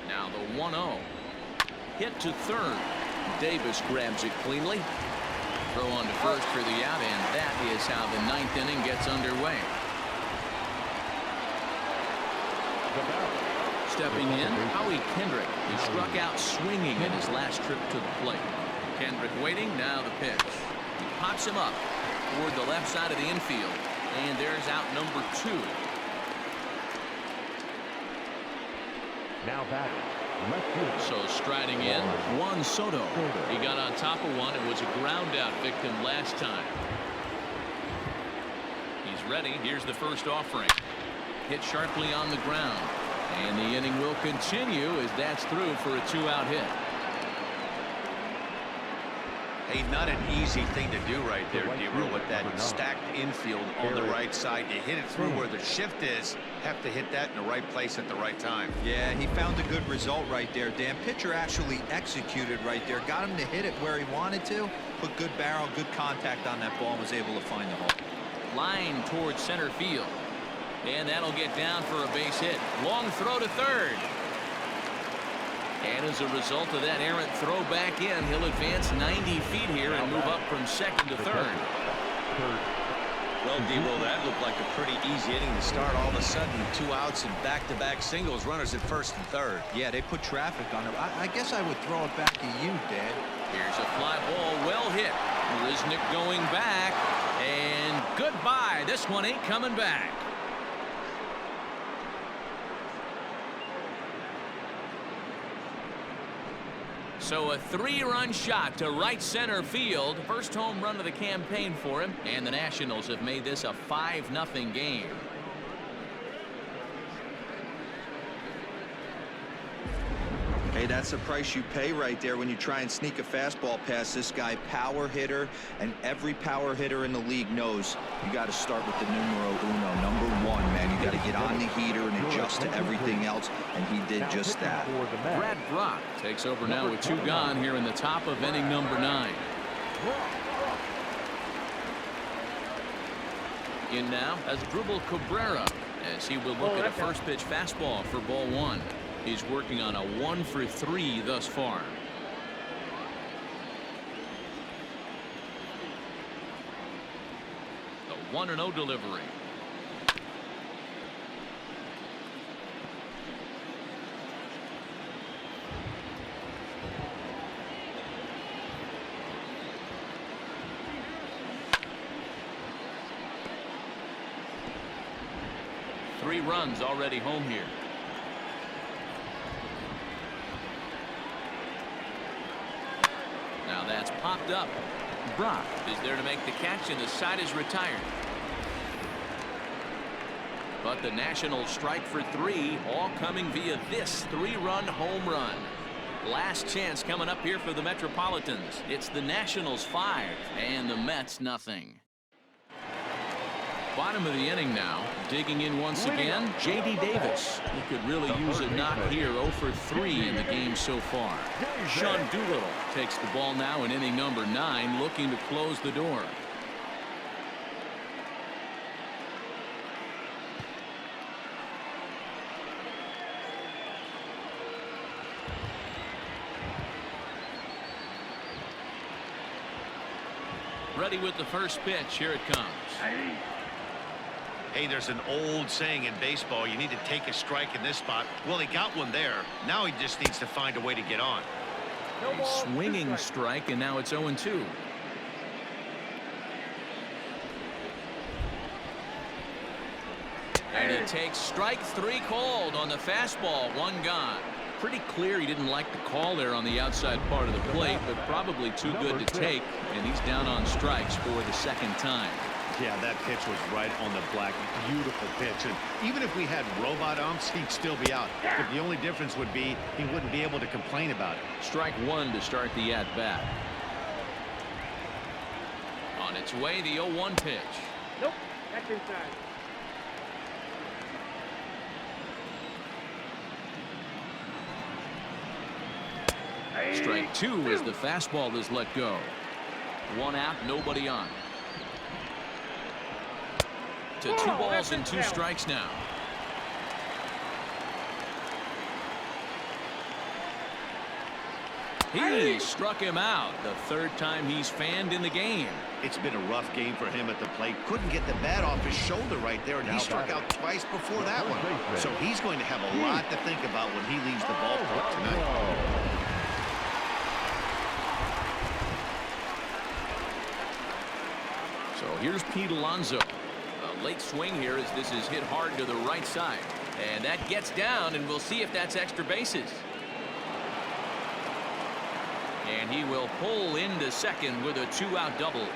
Now the 1-0. Hit to third. Davis grabs it cleanly. Throw on to first for the out, and that is how the ninth inning gets underway. Stepping in, Howie Kendrick, who struck out swinging in his last trip to the plate. Kendrick waiting, now the pitch. He pops him up toward the left side of the infield, and there's out number 2. Now batting. So striding in, Juan Soto. He got on top of one and was a ground out victim last time. He's ready. Here's the first offering. Hit sharply on the ground. And the inning will continue as that's through for a 2-out hit. Hey, not an easy thing to do right there, D-Roll, with that stacked infield on the right side. You hit it through where the shift is. Have to hit that in the right place at the right time. Yeah, he found a good result right there, Dan. Pitcher actually executed right there. Got him to hit it where he wanted to. Put good barrel, good contact on that ball, and was able to find the hole. Line towards center field. And that'll get down for a base hit. Long throw to third. And as a result of that errant throw back in, he'll advance 90 feet here and move up from second to third. Well, D-Roll, that looked like a pretty easy inning to start. All of a sudden, 2 outs and back-to-back singles, runners at first and third. Yeah, they put traffic on it. I guess I would throw it back to you, Dan. Here's a fly ball, well hit. Riznick going back, and goodbye. This one ain't coming back. So a 3-run shot to right center field. First home run of the campaign for him. And the Nationals have made this a 5-0 game. Hey, that's the price you pay right there when you try and sneak a fastball past this guy. Power hitter, and every power hitter in the league knows you got to start with the numero uno, number 1, man. You got to get on the heater and adjust to everything else, and he did just that. Brad Brock takes over now with 2 gone here in the top of inning number 9. In now as Dribble Cabrera, as he will look at a first pitch fastball for ball 1. He's working on a 1 for 3 thus far. The 1-0 delivery. Three runs already home here. Now that's popped up. Brock is there to make the catch, and the side is retired. But the Nationals strike for 3, all coming via this 3-run home run. Last chance coming up here for the Metropolitans. It's the Nationals 5 and the Mets nothing. Bottom of the inning now. Digging in once again, J.D. Davis. He could really use a knock here. 0 for 3 in the game so far. Sean Doolittle takes the ball now in inning number 9, looking to close the door. Ready with the first pitch. Here it comes. Hey, there's an old saying in baseball, you need to take a strike in this spot. Well, he got one there. Now he just needs to find a way to get on. A swinging strike, and now it's 0-2. And he takes strike 3 called on the fastball. 1 gone. Pretty clear he didn't like the call there on the outside part of the plate, but probably too good to take, and he's down on strikes for the second time. Yeah, that pitch was right on the black. Beautiful pitch. And even if we had robot umps, he'd still be out. But the only difference would be he wouldn't be able to complain about it. Strike 1 to start the at-bat. On its way, the 0-1 pitch. Nope, that's inside. Strike 2 as the fastball is let go. 1 out, nobody on. To 2 balls and 2 strikes now. He struck him out. The 3rd time he's fanned in the game. It's been a rough game for him at the plate. Couldn't get the bat off his shoulder right there, and he struck out twice before that one. So he's going to have a lot to think about when he leaves the ballpark tonight. So here's Pete Alonso. A late swing here as this is hit hard to the right side. And that gets down, and we'll see if that's extra bases. And he will pull into second with a 2-out double.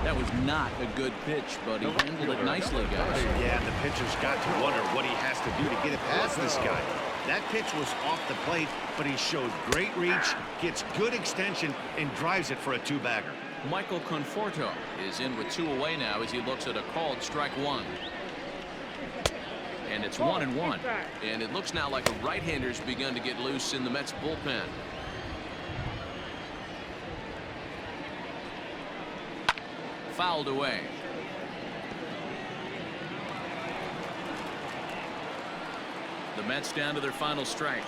That was not a good pitch, but he handled it nicely, guys. Yeah, and the pitcher's got to wonder what he has to do to get it past this guy. That pitch was off the plate, but he showed great reach, gets good extension, and drives it for a 2-bagger. Michael Conforto is in with 2 away now as he looks at a called strike 1. And it's 1-1. And it looks now like a right-hander's begun to get loose in the Mets bullpen. Fouled away. The Mets down to their final strike.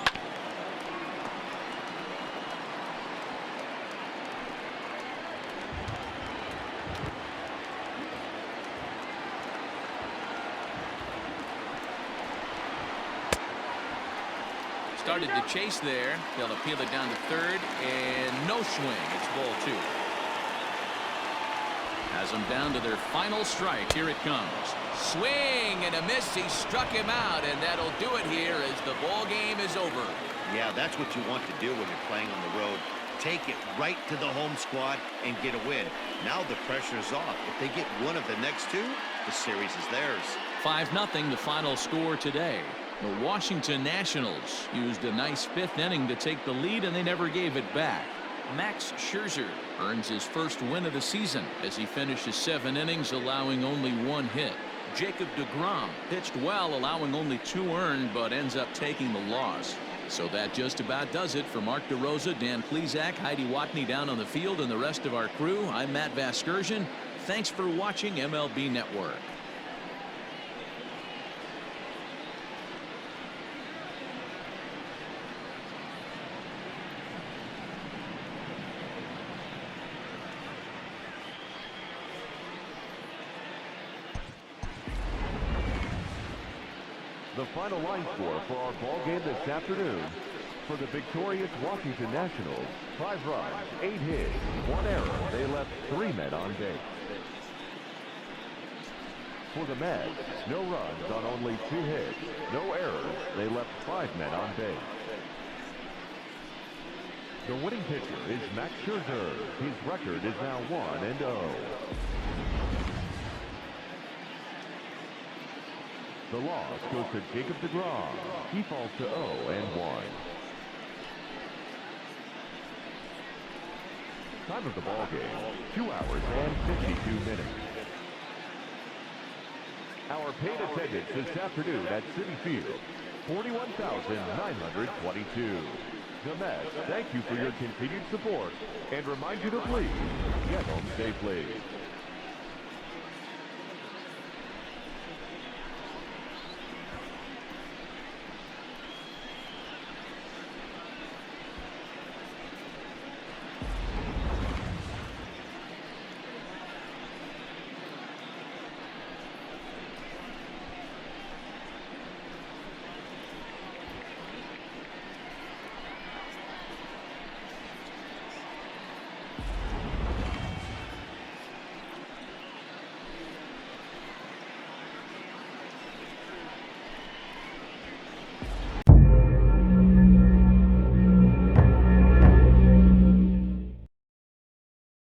Started to chase there. They'll appeal it down to 3rd, and no swing. It's ball 2. Has them down to their final strike. Here it comes. Swing and a miss. He struck him out, and that'll do it here as the ball game is over. Yeah, that's what you want to do when you're playing on the road. Take it right to the home squad and get a win. Now the pressure's off. If they get one of the next 2, the series is theirs. 5-0 the final score today. The Washington Nationals used a nice 5th inning to take the lead, and they never gave it back. Max Scherzer earns his first win of the season as he finishes 7 innings, allowing only 1 hit. Jacob deGrom pitched well, allowing only 2 earned, but ends up taking the loss. So that just about does it for Mark DeRosa, Dan Plesac, Heidi Watney down on the field, and the rest of our crew. I'm Matt Vasgersian. Thanks for watching MLB Network. The final line score for our ball game this afternoon. For the victorious Washington Nationals, 5 runs, 8 hits, 1 error. They left 3 men on base. For the Mets, no runs on only 2 hits, no errors. They left 5 men on base. The winning pitcher is Max Scherzer. His record is now 1-0. The loss goes to Jacob deGrom. He falls to 0-1. Time of the ball game, 2 hours and 52 minutes. Our paid attendance this afternoon at Citi Field, 41,922. The Mets thank you for your continued support and remind you to please get home safely.